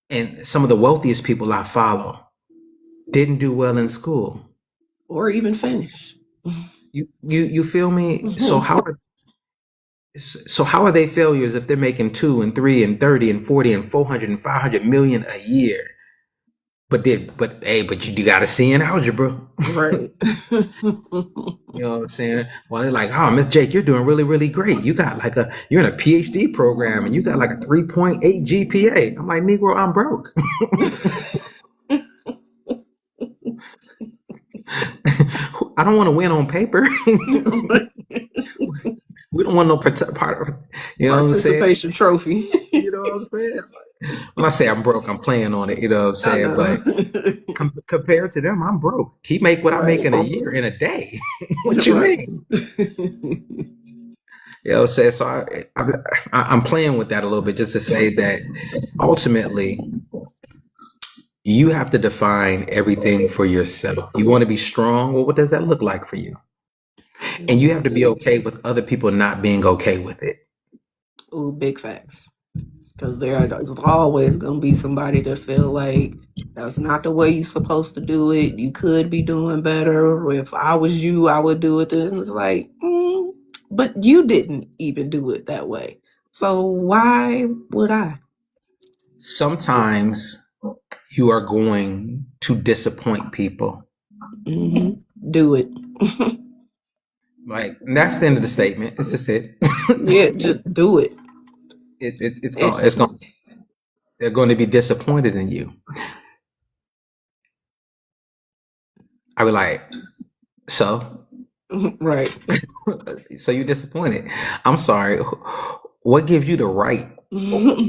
Speaker 2: And some of the wealthiest people I follow didn't do well in school.
Speaker 1: Or even finish.
Speaker 2: You feel me? So how are they failures if they're making 2 and 3 and 30 and 40 and 400 and 500 million a year? But you got to see in algebra.
Speaker 1: Right.
Speaker 2: You know what I'm saying? Well, they're like, oh, Miss Jake, you're doing really, really great. You're in a PhD program and you got like a 3.8 GPA. I'm like, Negro, I'm broke. I don't want to win on paper. We don't want no part of, you know what I'm saying?
Speaker 1: Participation trophy.
Speaker 2: You know what I'm saying? When I say I'm broke, I'm playing on it. You know what I'm
Speaker 1: I
Speaker 2: saying?
Speaker 1: know.
Speaker 2: But compared to them, I'm broke. He make what I make
Speaker 1: Right.
Speaker 2: in a year in a day. What you
Speaker 1: Right.
Speaker 2: mean? You know what I'm saying? So I'm playing with that a little bit just to say that ultimately you have to define everything for yourself. You want to be strong? Well, what does that look like for you? And you have to be okay with other people not being okay with it.
Speaker 1: Ooh, big facts. Because there's always going to be somebody that feel like that's not the way you're supposed to do it. You could be doing better. Or if I was you, I would do it this. And it's like, but you didn't even do it that way. So why would I?
Speaker 2: Sometimes you are going to disappoint people.
Speaker 1: Hmm. Do it.
Speaker 2: Like, and that's the end of the statement. It's just it.
Speaker 1: Yeah, just do it.
Speaker 2: It's
Speaker 1: It
Speaker 2: going. They're going to be disappointed in you. I be like, so,
Speaker 1: right.
Speaker 2: so you're disappointed. I'm sorry. What gives you the right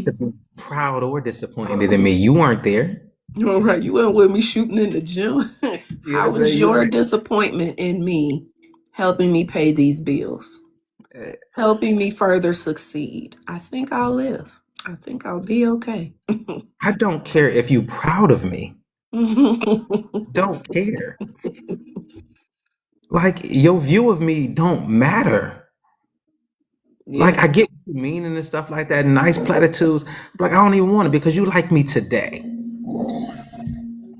Speaker 2: to be proud or disappointed in me? You weren't there.
Speaker 1: All right, you weren't with me shooting in the gym.
Speaker 2: You know
Speaker 1: How
Speaker 2: what I'm
Speaker 1: is
Speaker 2: saying? You
Speaker 1: your
Speaker 2: like,
Speaker 1: disappointment in me helping me pay these bills?
Speaker 2: eh,
Speaker 1: Helping me further succeed? I think I'll live. I think I'll be okay.
Speaker 2: I don't care if you proud of me. Don't care. Like your view of me don't matter. Like
Speaker 1: Yeah,
Speaker 2: I get what you mean and stuff like that, nice platitudes. Like I don't even want it because you like me today.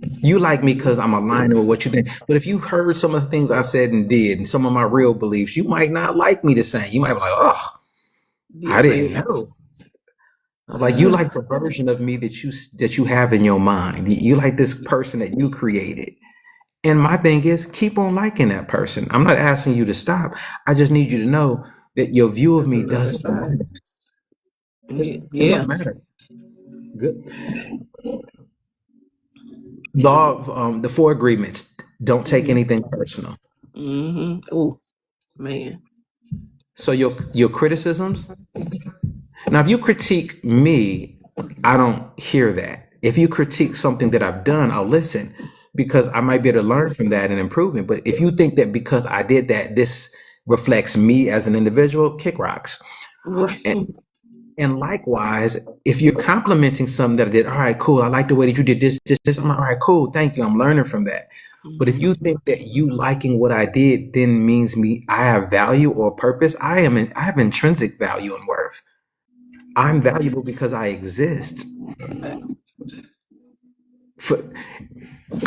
Speaker 2: You like me because I'm aligning with what you think. But if you heard some of the things I said and did and some of my real beliefs, you might not like me the same. You might be like, oh,
Speaker 1: be
Speaker 2: I didn't
Speaker 1: like,
Speaker 2: know. Like you like the version of me that you have in your mind. You like this person that you created. And my thing is keep on liking that person. I'm not asking you to stop. I just need you to know that your view of
Speaker 1: that's
Speaker 2: me
Speaker 1: another
Speaker 2: doesn't
Speaker 1: side.
Speaker 2: matter. It
Speaker 1: Yeah.
Speaker 2: don't matter. Good. Law of the four agreements. Don't take
Speaker 1: Hmm.
Speaker 2: anything personal.
Speaker 1: Oh, man.
Speaker 2: So your criticisms. Now, if you critique me, I don't hear that. If you critique something that I've done, I'll listen because I might be able to learn from that and improve it. But if you think that because I did that, this reflects me as an individual, kick rocks.
Speaker 1: Right.
Speaker 2: And, and likewise, if you're complimenting something that I did, all right, cool. I like the way that you did this. I'm like, all right, cool. Thank you. I'm learning from that. But if
Speaker 1: Hmm.
Speaker 2: you think that you liking what I did then means me I have value or purpose, I have intrinsic value and worth. I'm valuable because I exist. For,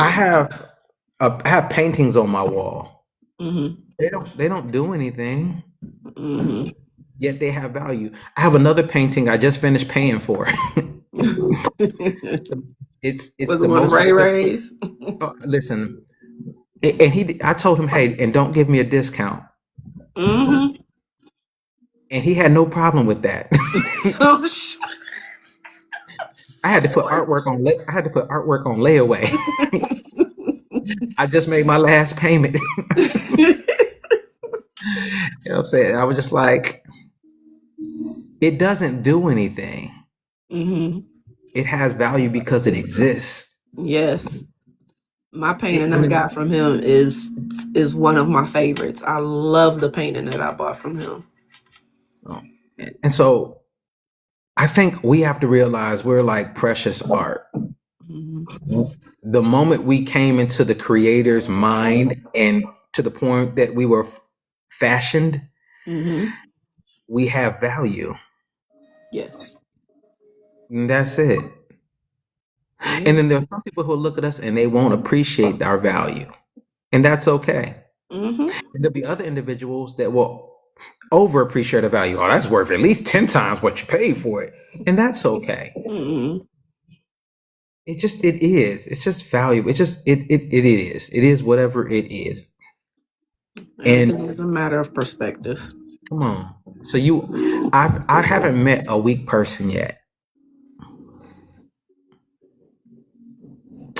Speaker 2: I have paintings on my wall.
Speaker 1: Hmm.
Speaker 2: They don't do anything,
Speaker 1: Hmm.
Speaker 2: yet they have value. I have another painting I just finished paying for. It's
Speaker 1: Was it
Speaker 2: the
Speaker 1: one of
Speaker 2: most
Speaker 1: Ray
Speaker 2: expensive.
Speaker 1: Ray's?
Speaker 2: Listen, and I told him, hey, and don't give me a discount,
Speaker 1: Hmm.
Speaker 2: and he had no problem with that.
Speaker 1: Oh,
Speaker 2: I had to put artwork on layaway. I just made my last payment. You know what I'm saying? I was just like, it doesn't do anything.
Speaker 1: Hmm.
Speaker 2: It has value because it exists.
Speaker 1: Yes. My painting I
Speaker 2: And,
Speaker 1: got from him is one of my favorites. I love the painting that I bought from him.
Speaker 2: and so I think we have to realize we're like precious art.
Speaker 1: Hmm.
Speaker 2: The moment we came into the creator's mind and to the point that we were fashioned,
Speaker 1: Hmm.
Speaker 2: we have value.
Speaker 1: Yes.
Speaker 2: And that's it.
Speaker 1: Yeah.
Speaker 2: And then there are some people who look at us and they won't appreciate our value. And that's okay.
Speaker 1: Hmm.
Speaker 2: And there'll be other individuals that will over appreciate the value. Oh, that's worth at least 10 times what you paid for it. And that's okay.
Speaker 1: Hmm.
Speaker 2: It is. It's just value. It is. It is whatever it is.
Speaker 1: Everything
Speaker 2: And
Speaker 1: is a matter of perspective.
Speaker 2: come on. So I haven't met a weak person yet.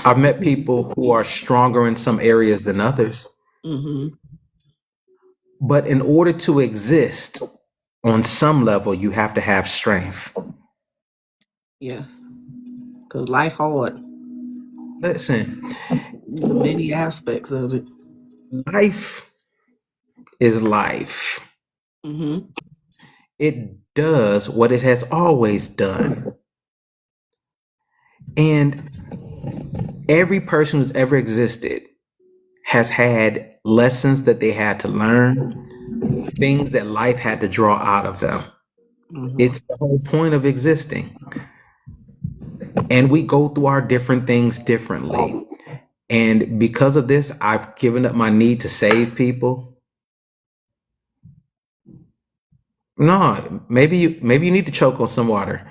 Speaker 2: I've met people who are stronger in some areas than others.
Speaker 1: Hmm.
Speaker 2: But in order to exist on some level, you have to have strength.
Speaker 1: Yes. Because life hard.
Speaker 2: Listen,
Speaker 1: The many aspects of it.
Speaker 2: life is life.
Speaker 1: Hmm.
Speaker 2: It does what it has always done. And every person who's ever existed has had lessons that they had to learn, things that life had to draw out of them.
Speaker 1: Mm-hmm.
Speaker 2: It's the whole point of existing. And we go through our different things differently. And because of this, I've given up my need to save people. No, maybe you need to choke on some water.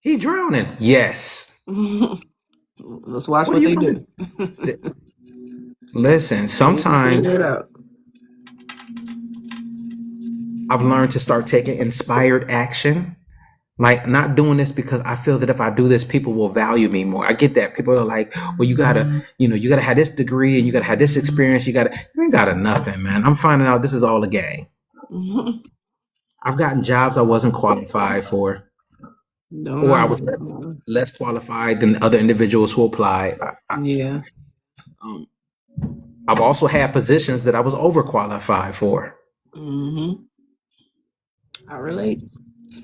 Speaker 2: He drowning. Yes.
Speaker 1: Let's watch
Speaker 2: What are
Speaker 1: what
Speaker 2: you
Speaker 1: they
Speaker 2: gonna
Speaker 1: do.
Speaker 2: listen?
Speaker 1: They can
Speaker 2: Sometimes
Speaker 1: figure it out.
Speaker 2: I've learned to start taking inspired action. Like not doing this because I feel that if I do this, people will value me more. I get that. People are like, well, you gotta have this degree and you gotta have this experience. You ain't got nothing, man. I'm finding out this is all a game.
Speaker 1: Mhm.
Speaker 2: I've gotten jobs I wasn't qualified for,
Speaker 1: Don't
Speaker 2: or
Speaker 1: know
Speaker 2: I
Speaker 1: how
Speaker 2: was
Speaker 1: to.
Speaker 2: less qualified than other individuals who applied.
Speaker 1: Yeah.
Speaker 2: Um, I've also had positions that I was overqualified for.
Speaker 1: Hmm. I relate.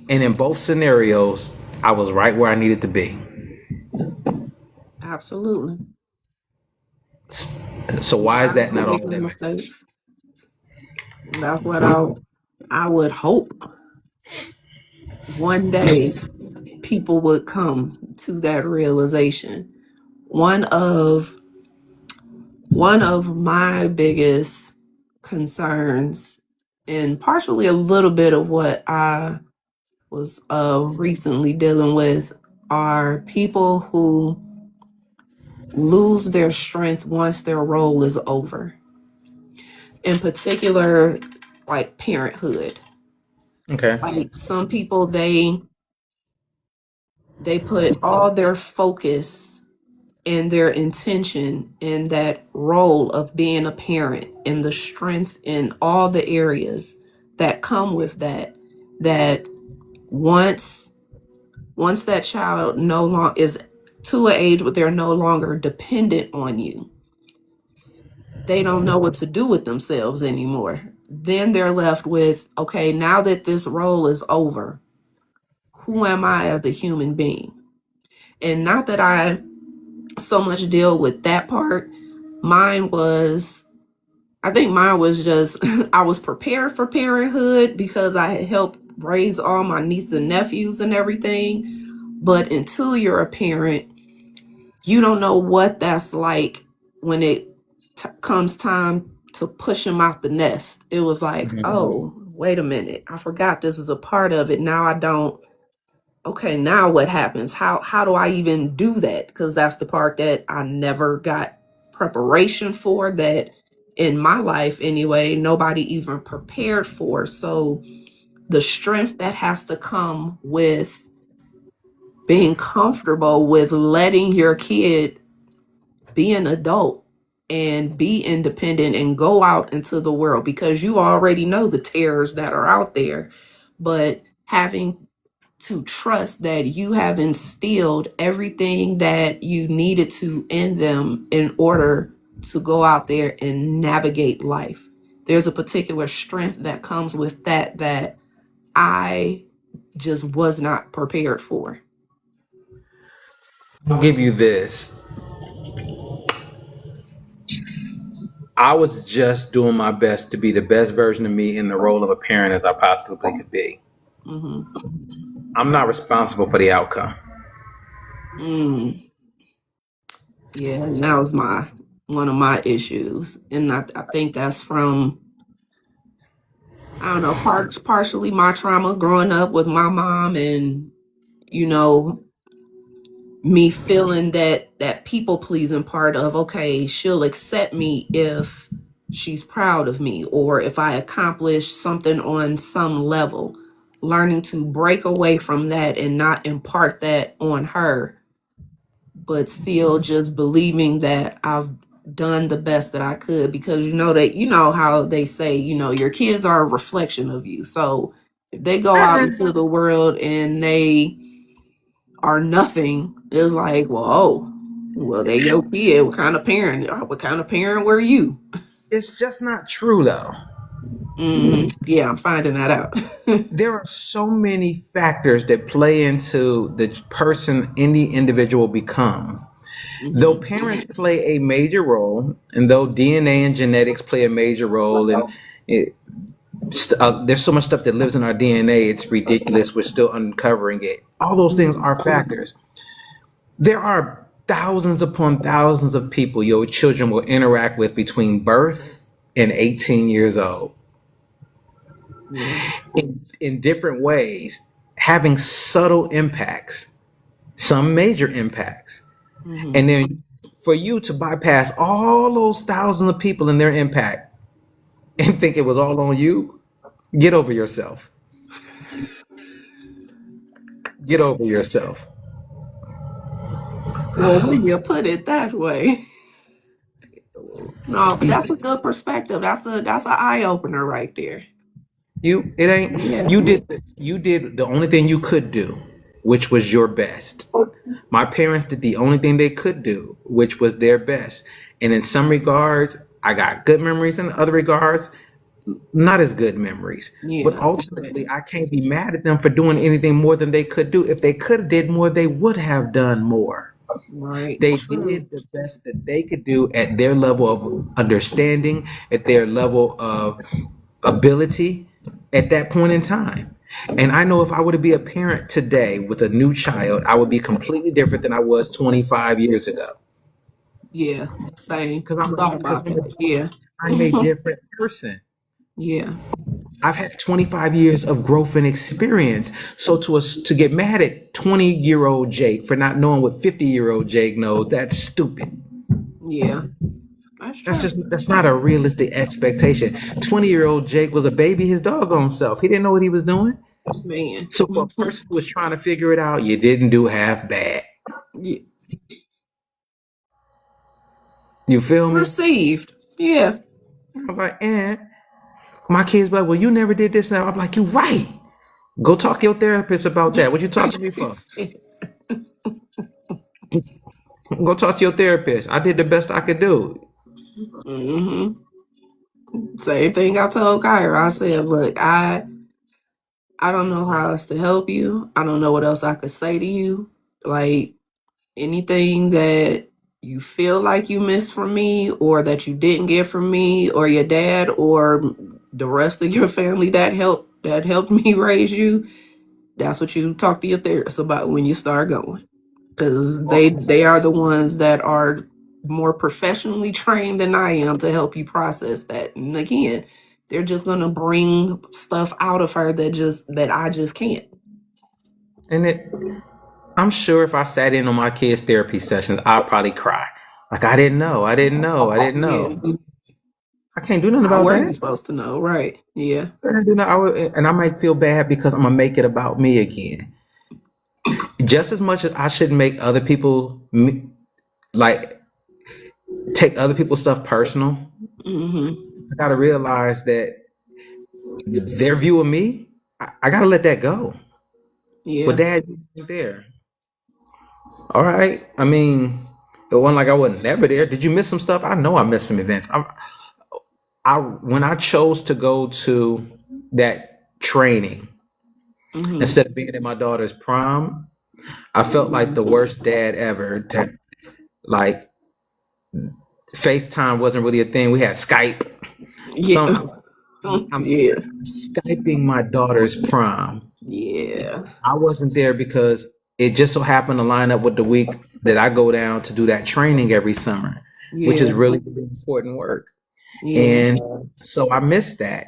Speaker 2: And in both scenarios, I was right where I needed to be.
Speaker 1: Absolutely.
Speaker 2: So
Speaker 1: A
Speaker 2: why is
Speaker 1: lot of
Speaker 2: that
Speaker 1: people
Speaker 2: not off
Speaker 1: make
Speaker 2: limits?
Speaker 1: mistakes. That's what I would hope one day people would come to that realization. One of one of my biggest concerns, and partially a little bit of what I was recently dealing with, are people who lose their strength once their role is over. In particular, like parenthood.
Speaker 2: Okay.
Speaker 1: Like some people, they put all their focus and their intention in that role of being a parent and the strength in all the areas that come with that, that once that child no longer is to an age where they're no longer dependent on you, they don't know what to do with themselves anymore. Then they're left with, okay, now that this role is over, who am I as a human being? And not that I so much deal with that part. Mine was, I think mine was just, I was prepared for parenthood because I had helped raise all my nieces and nephews and everything. But until you're a parent, you don't know what that's like when it comes time to push them out the nest. It was like,
Speaker 2: Mhm.
Speaker 1: oh, wait a minute, I forgot this is a part of it. Now I don't. Okay, now what happens? How do I even do that? Because that's the part that I never got preparation for. That in my life anyway, nobody even prepared for. So the strength that has to come with being comfortable with letting your kid be an adult and be independent and go out into the world, because you already know the terrors that are out there, but having to trust that you have instilled everything that you needed to in them in order to go out there and navigate life. There's a particular strength that comes with that that I just was not prepared for.
Speaker 2: I'll give you this. I was just doing my best to be the best version of me in the role of a parent as I possibly could be.
Speaker 1: Hmm.
Speaker 2: I'm not responsible for the outcome.
Speaker 1: Mm. Yeah, and that was my one of my issues, and I think that's from, I don't know, partially my trauma growing up with my mom, and you know me feeling that people pleasing part of, okay, she'll accept me if she's proud of me or if I accomplish something on some level. Learning to break away from that and not impart that on her, but still just believing that I've done the best that I could, because you know how they say, your kids are a reflection of you. So if they go out into the world and they are nothing, it's like, well, oh, well, they your kid. What kind of parent were you?
Speaker 2: It's just not true though.
Speaker 1: Yeah, I'm finding that out.
Speaker 2: There are so many factors that play into the person any individual becomes. Though
Speaker 1: Hmm.
Speaker 2: parents play a major role, and though DNA and genetics play a major role, and it, There's so much stuff that lives in our DNA. It's ridiculous. We're still uncovering it. All those things are factors. There are thousands upon thousands of people your children will interact with between birth and 18 years old
Speaker 1: Yeah.
Speaker 2: in different ways, having subtle impacts, some major impacts.
Speaker 1: Hmm.
Speaker 2: And then for you to bypass all those thousands of people and their impact and think it was all on you, get over yourself. Get over yourself.
Speaker 1: Well, when you put it that way, no, but that's a good perspective. That's an eye opener right there.
Speaker 2: You it ain't
Speaker 1: Yeah.
Speaker 2: you did the only thing you could do, which was your best. My parents did the only thing they could do, which was their best. And in some regards, I got good memories. In other regards, not as good memories. But
Speaker 1: Yeah.
Speaker 2: ultimately, I can't be mad at them for doing anything more than they could do. If they could have did more, they would have done more.
Speaker 1: Right.
Speaker 2: They
Speaker 1: True.
Speaker 2: did the best that they could do at their level of understanding, at their level of ability at that point in time. And I know if I were to be a parent today with a new child, I would be completely different than I was 25 years ago.
Speaker 1: Yeah. Same.
Speaker 2: Because
Speaker 1: I thought
Speaker 2: because
Speaker 1: about that. Yeah.
Speaker 2: I'm a different person.
Speaker 1: Yeah.
Speaker 2: I've had 25 years of growth and experience. So to get mad at 20-year-old Jake for not knowing what 50-year-old Jake knows, that's stupid.
Speaker 1: Yeah. That's true.
Speaker 2: That's not a realistic expectation. 20-year-old Jake was a baby his doggone self. He didn't know what he was doing.
Speaker 1: Man.
Speaker 2: So for a person who was trying to figure it out, you didn't do half bad.
Speaker 1: Yeah.
Speaker 2: You feel me?
Speaker 1: Received. Yeah.
Speaker 2: I was like, my kids be like, well, you never did this now. I'm like, you right. Go talk to your therapist about that. What you talking to me for? Go talk to your therapist. I did the best I could do.
Speaker 1: Hmm. Same thing I told Kyra. I said, look, I don't know how else to help you. I don't know what else I could say to you. Like anything that you feel like you missed from me or that you didn't get from me or your dad or the rest of your family that helped me raise you, that's what you talk to your therapist about when you start going. Because they are the ones that are more professionally trained than I am to help you process that. And again, they're just gonna bring stuff out of her that I just can't.
Speaker 2: And I'm sure if I sat in on my kids' therapy sessions, I'd probably cry. Like I didn't know. I didn't know. I didn't
Speaker 1: Yeah.
Speaker 2: know. I can't do nothing
Speaker 1: How
Speaker 2: about
Speaker 1: were you
Speaker 2: that.
Speaker 1: supposed to know? Right. Yeah.
Speaker 2: I didn't do nothing. And I might feel bad because I'm gonna make it about me again. Just as much as I shouldn't make other people like take other people's stuff personal.
Speaker 1: Hmm.
Speaker 2: I gotta realize that their view of me, I gotta let that go. Well,
Speaker 1: Yeah.
Speaker 2: Dad, you weren't there. All right. I mean, it wasn't like I wasn't never there. Did you miss some stuff? I know I missed some events. I when I chose to go to that training
Speaker 1: Hmm.
Speaker 2: instead of being at my daughter's prom, I felt like the worst dad ever. Like FaceTime wasn't really a thing. We had Skype. So
Speaker 1: Yeah.
Speaker 2: I'm
Speaker 1: Yeah.
Speaker 2: Skyping my daughter's prom.
Speaker 1: Yeah.
Speaker 2: I wasn't there because it just so happened to line up with the week that I go down to do that training every summer, which is
Speaker 1: Yeah.
Speaker 2: really, really important work.
Speaker 1: Yeah.
Speaker 2: And so I missed that.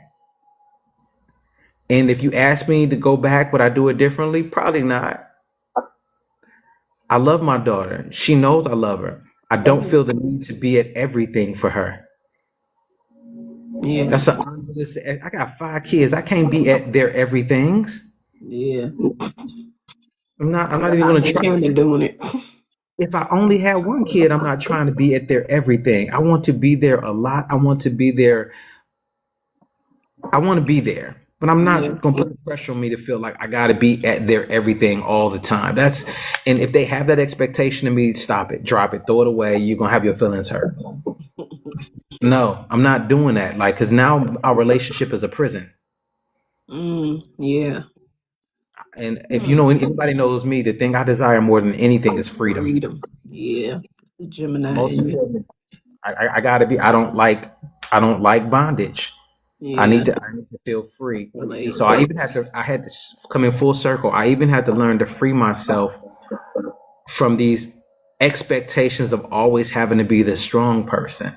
Speaker 2: And if you ask me to go back, would I do it differently? Probably not. I love my daughter. She knows I love her. I don't feel the need to be at everything for her.
Speaker 1: Yeah.
Speaker 2: That's an unrealistic. I got 5 kids. I can't be at their everythings.
Speaker 1: Yeah.
Speaker 2: I'm not
Speaker 1: Look
Speaker 2: even
Speaker 1: how
Speaker 2: gonna
Speaker 1: they
Speaker 2: try.
Speaker 1: came to doing it.
Speaker 2: If I only had one kid, I'm not trying to be at their everything. I want to be there a lot. I want to be there. I want to be there, but I'm
Speaker 1: Yeah.
Speaker 2: not gonna put pressure on me to feel like I gotta be at their everything all the time. And if they have that expectation of me, stop it, drop it, throw it away. You're gonna have your feelings hurt. No, I'm not doing that. Like, cause now our relationship is a prison.
Speaker 1: Yeah.
Speaker 2: And if you
Speaker 1: Mm.
Speaker 2: know anybody knows me, the thing I desire more than anything is freedom.
Speaker 1: Freedom. Yeah. The Gemini
Speaker 2: Most
Speaker 1: in you.
Speaker 2: important, I gotta be. I don't like bondage.
Speaker 1: Yeah.
Speaker 2: I need to feel free.
Speaker 1: Relate.
Speaker 2: So I had to come in full circle. I even had to learn to free myself from these expectations of always having to be the strong person.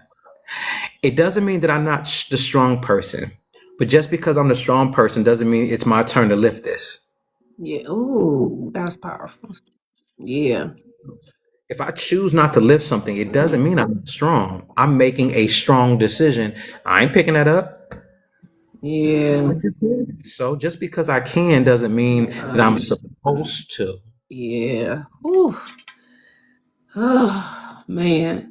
Speaker 2: It doesn't mean that I'm not the strong person, but just because I'm the strong person doesn't mean it's my turn to lift this.
Speaker 1: Yeah. Ooh, that's powerful. Yeah.
Speaker 2: If I choose not to lift something, it doesn't mean I'm strong. I'm making a strong decision. I ain't picking that up.
Speaker 1: Yeah.
Speaker 2: So just because I can doesn't mean that I'm supposed to.
Speaker 1: Yeah. Ooh. Oh, man.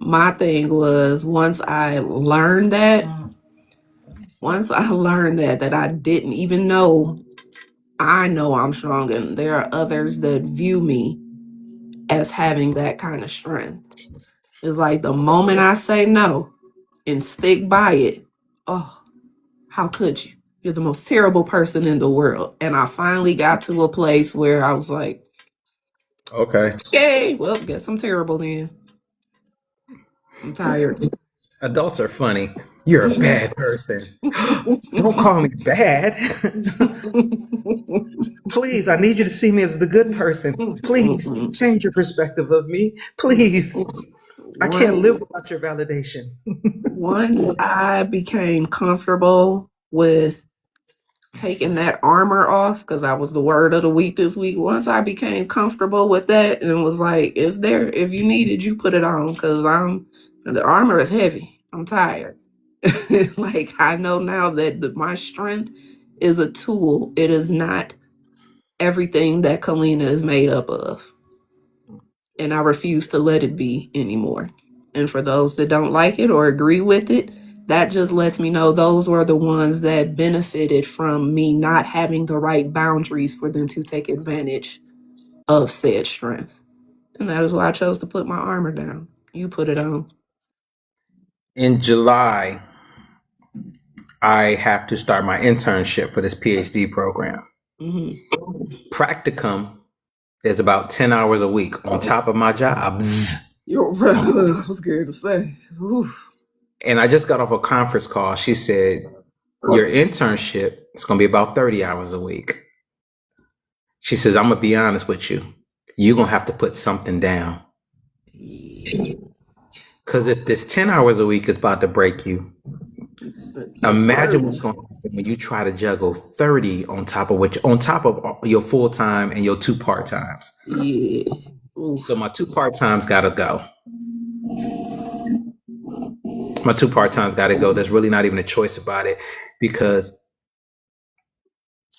Speaker 1: My thing was once I learned that I didn't even know, I know I'm strong, and there are others that view me as having that kind of strength. It's like the moment I say no and stick by it, oh, how could you? You're the most terrible person in the world. And I finally got to a place where I was like,
Speaker 2: Okay.
Speaker 1: okay, well, guess I'm terrible then. I'm tired.
Speaker 2: Adults are funny. You're a bad person. Don't call me bad. Please, I need you to see me as the good person. Please change your perspective of me. Please. I can't
Speaker 1: once,
Speaker 2: live without your validation.
Speaker 1: once I became comfortable with taking that armor off, because that was the word of the week this week. Once I became comfortable with that and was like, it's there. If you need it, you put it on, because the armor is heavy. I'm tired. Like, I know now that my strength is a tool. It is not everything that Kalina is made up of. And I refuse to let it be anymore. And for those that don't like it or agree with it, that just lets me know those were the ones that benefited from me not having the right boundaries for them to take advantage of said strength. And that is why I chose to put my armor down. You put it on.
Speaker 2: In July, I have to start my internship for this PhD program.
Speaker 1: Mm-hmm.
Speaker 2: Practicum is about 10 hours a week on top of my jobs.
Speaker 1: I was scared to say. Oof.
Speaker 2: And I just got off a conference call. She said, your internship is going to be about 30 hours a week. She says, I'm going to be honest with you. You're going to have to put something down.
Speaker 1: Yeah.
Speaker 2: Because if this 10 hours a week is about to break you, imagine what's going to happen when you try to juggle 30 on top of your full time and your 2 part times.
Speaker 1: Yeah. Oof.
Speaker 2: So my 2 part times got to go. My 2 part times got to go. There's really not even a choice about it, because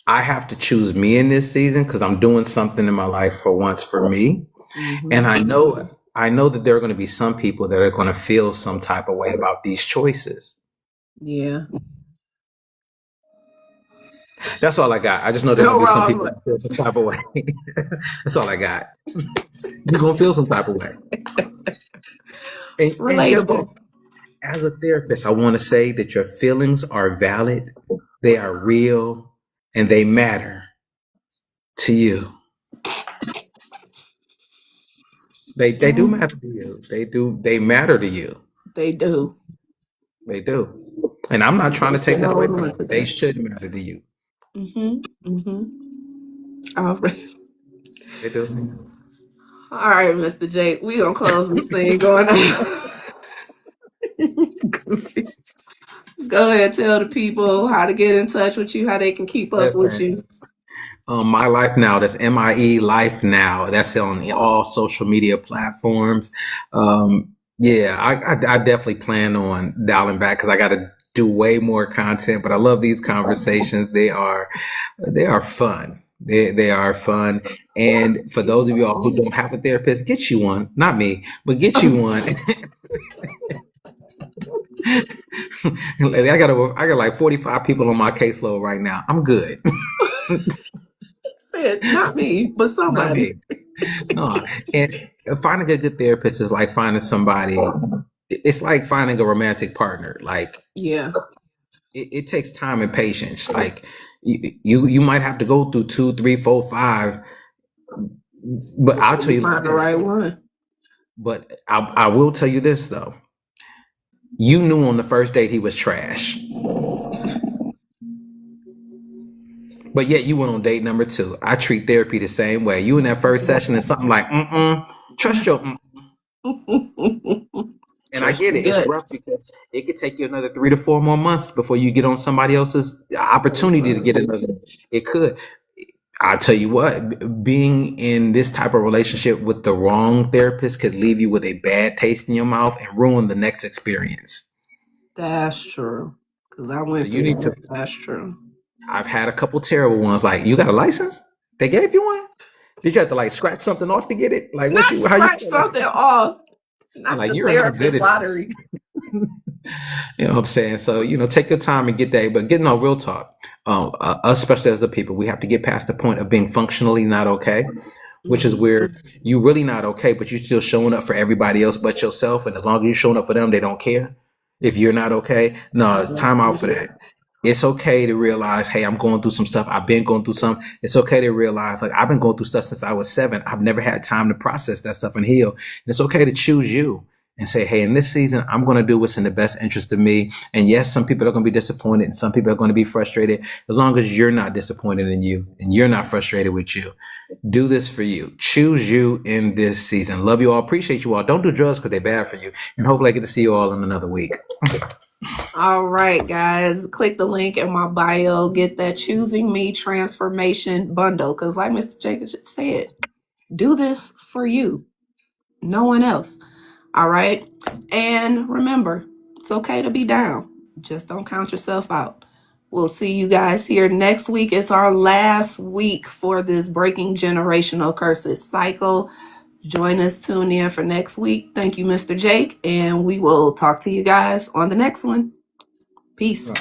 Speaker 2: I have to choose me in this season, because I'm doing something in my life for once for me.
Speaker 1: Mm-hmm.
Speaker 2: And I know that there are going to be some people that are going to feel some type of way about these choices.
Speaker 1: Yeah.
Speaker 2: That's all I got. I just know there are going to be some people that feel some type of way. That's all I got. You're going to feel some type of way. And
Speaker 1: Relatable.
Speaker 2: as a therapist, I want to say that your feelings are valid, they are real, and they matter to you. They do matter to you. They matter to you.
Speaker 1: They do.
Speaker 2: They do. And I'm not trying to take that away
Speaker 1: Hold
Speaker 2: from
Speaker 1: on
Speaker 2: you.
Speaker 1: to
Speaker 2: They
Speaker 1: that.
Speaker 2: should matter to you.
Speaker 1: Mm-hmm. Mm-hmm. All right.
Speaker 2: They do.
Speaker 1: All right, Mr. Jake. We gonna close this thing going on. Go ahead, tell the people how to get in touch with you, how they can keep up with
Speaker 2: Listen,
Speaker 1: you.
Speaker 2: My Life Now, that's MIE Life Now. That's on all social media platforms. Yeah, I definitely plan on dialing back, because I got to do way more content. But I love these conversations. They are fun. They are fun. And for those of y'all who don't have a therapist, get you one. Not me, but get you one. I got like 45 people on my caseload right now. I'm good.
Speaker 1: Said, not me, but
Speaker 2: Not
Speaker 1: somebody.
Speaker 2: me. No. And finding a good therapist is like finding somebody. It's like finding a romantic partner. Like
Speaker 1: Yeah.
Speaker 2: it takes time and patience. Like you might have to go through 2, 3, 4, 5. But I'll tell
Speaker 1: You
Speaker 2: you like
Speaker 1: find the
Speaker 2: this.
Speaker 1: right one.
Speaker 2: But I will tell you this though. You knew on the first date he was trash. But yet you went on date number 2. I treat therapy the same way. You in that first session and something like, trust your and I
Speaker 1: Trust
Speaker 2: get
Speaker 1: your
Speaker 2: it. It's
Speaker 1: gut.
Speaker 2: rough because it could take you another 3 to 4 more months before you get on somebody else's opportunity to get another. It could. I'll tell you what, being in this type of relationship with the wrong therapist could leave you with a bad taste in your mouth and ruin the next experience.
Speaker 1: That's true. Because I
Speaker 2: So
Speaker 1: went
Speaker 2: you
Speaker 1: through
Speaker 2: need
Speaker 1: that.
Speaker 2: to.
Speaker 1: That's true.
Speaker 2: I've had a couple terrible ones. Like, you got a license? They gave you one? Did you have to like scratch something off to get it? Like, what
Speaker 1: Not
Speaker 2: you? How you?
Speaker 1: scratch something off. Not
Speaker 2: Like,
Speaker 1: the
Speaker 2: you're not good
Speaker 1: therapist
Speaker 2: at this.
Speaker 1: lottery.
Speaker 2: You know what I'm saying? So, take your time and get that. But getting on real talk, especially as the people, we have to get past the point of being functionally not okay, which is
Speaker 1: Mhm.
Speaker 2: where you really not okay, but you're still showing up for everybody else but yourself. And as long as you're showing up for them, they don't care. If you're not okay, no, it's time out for that. It's okay to realize, hey, I'm going through some stuff. I've been going through some. It's okay to realize, like, I've been going through stuff since I was 7. I've never had time to process that stuff and heal. And it's okay to choose you and say, hey, in this season, I'm going to do what's in the best interest of me. And yes, some people are going to be disappointed and some people are going to be frustrated. As long as you're not disappointed in you and you're not frustrated with you, do this for you. Choose you in this season. Love you all. Appreciate you all. Don't do drugs because they're bad for you. And hopefully I get to see you all in another week.
Speaker 1: All right, guys. Click the link in my bio. Get that Choosing Me transformation bundle. Because, like Mr. Jacobs said, do this for you, no one else. All right. And remember, it's okay to be down. Just don't count yourself out. We'll see you guys here next week. It's our last week for this Breaking Generational Curses cycle. Join us, tune in for next week. Thank you, Mr. Jake. And we will talk to you guys on the next one. Peace.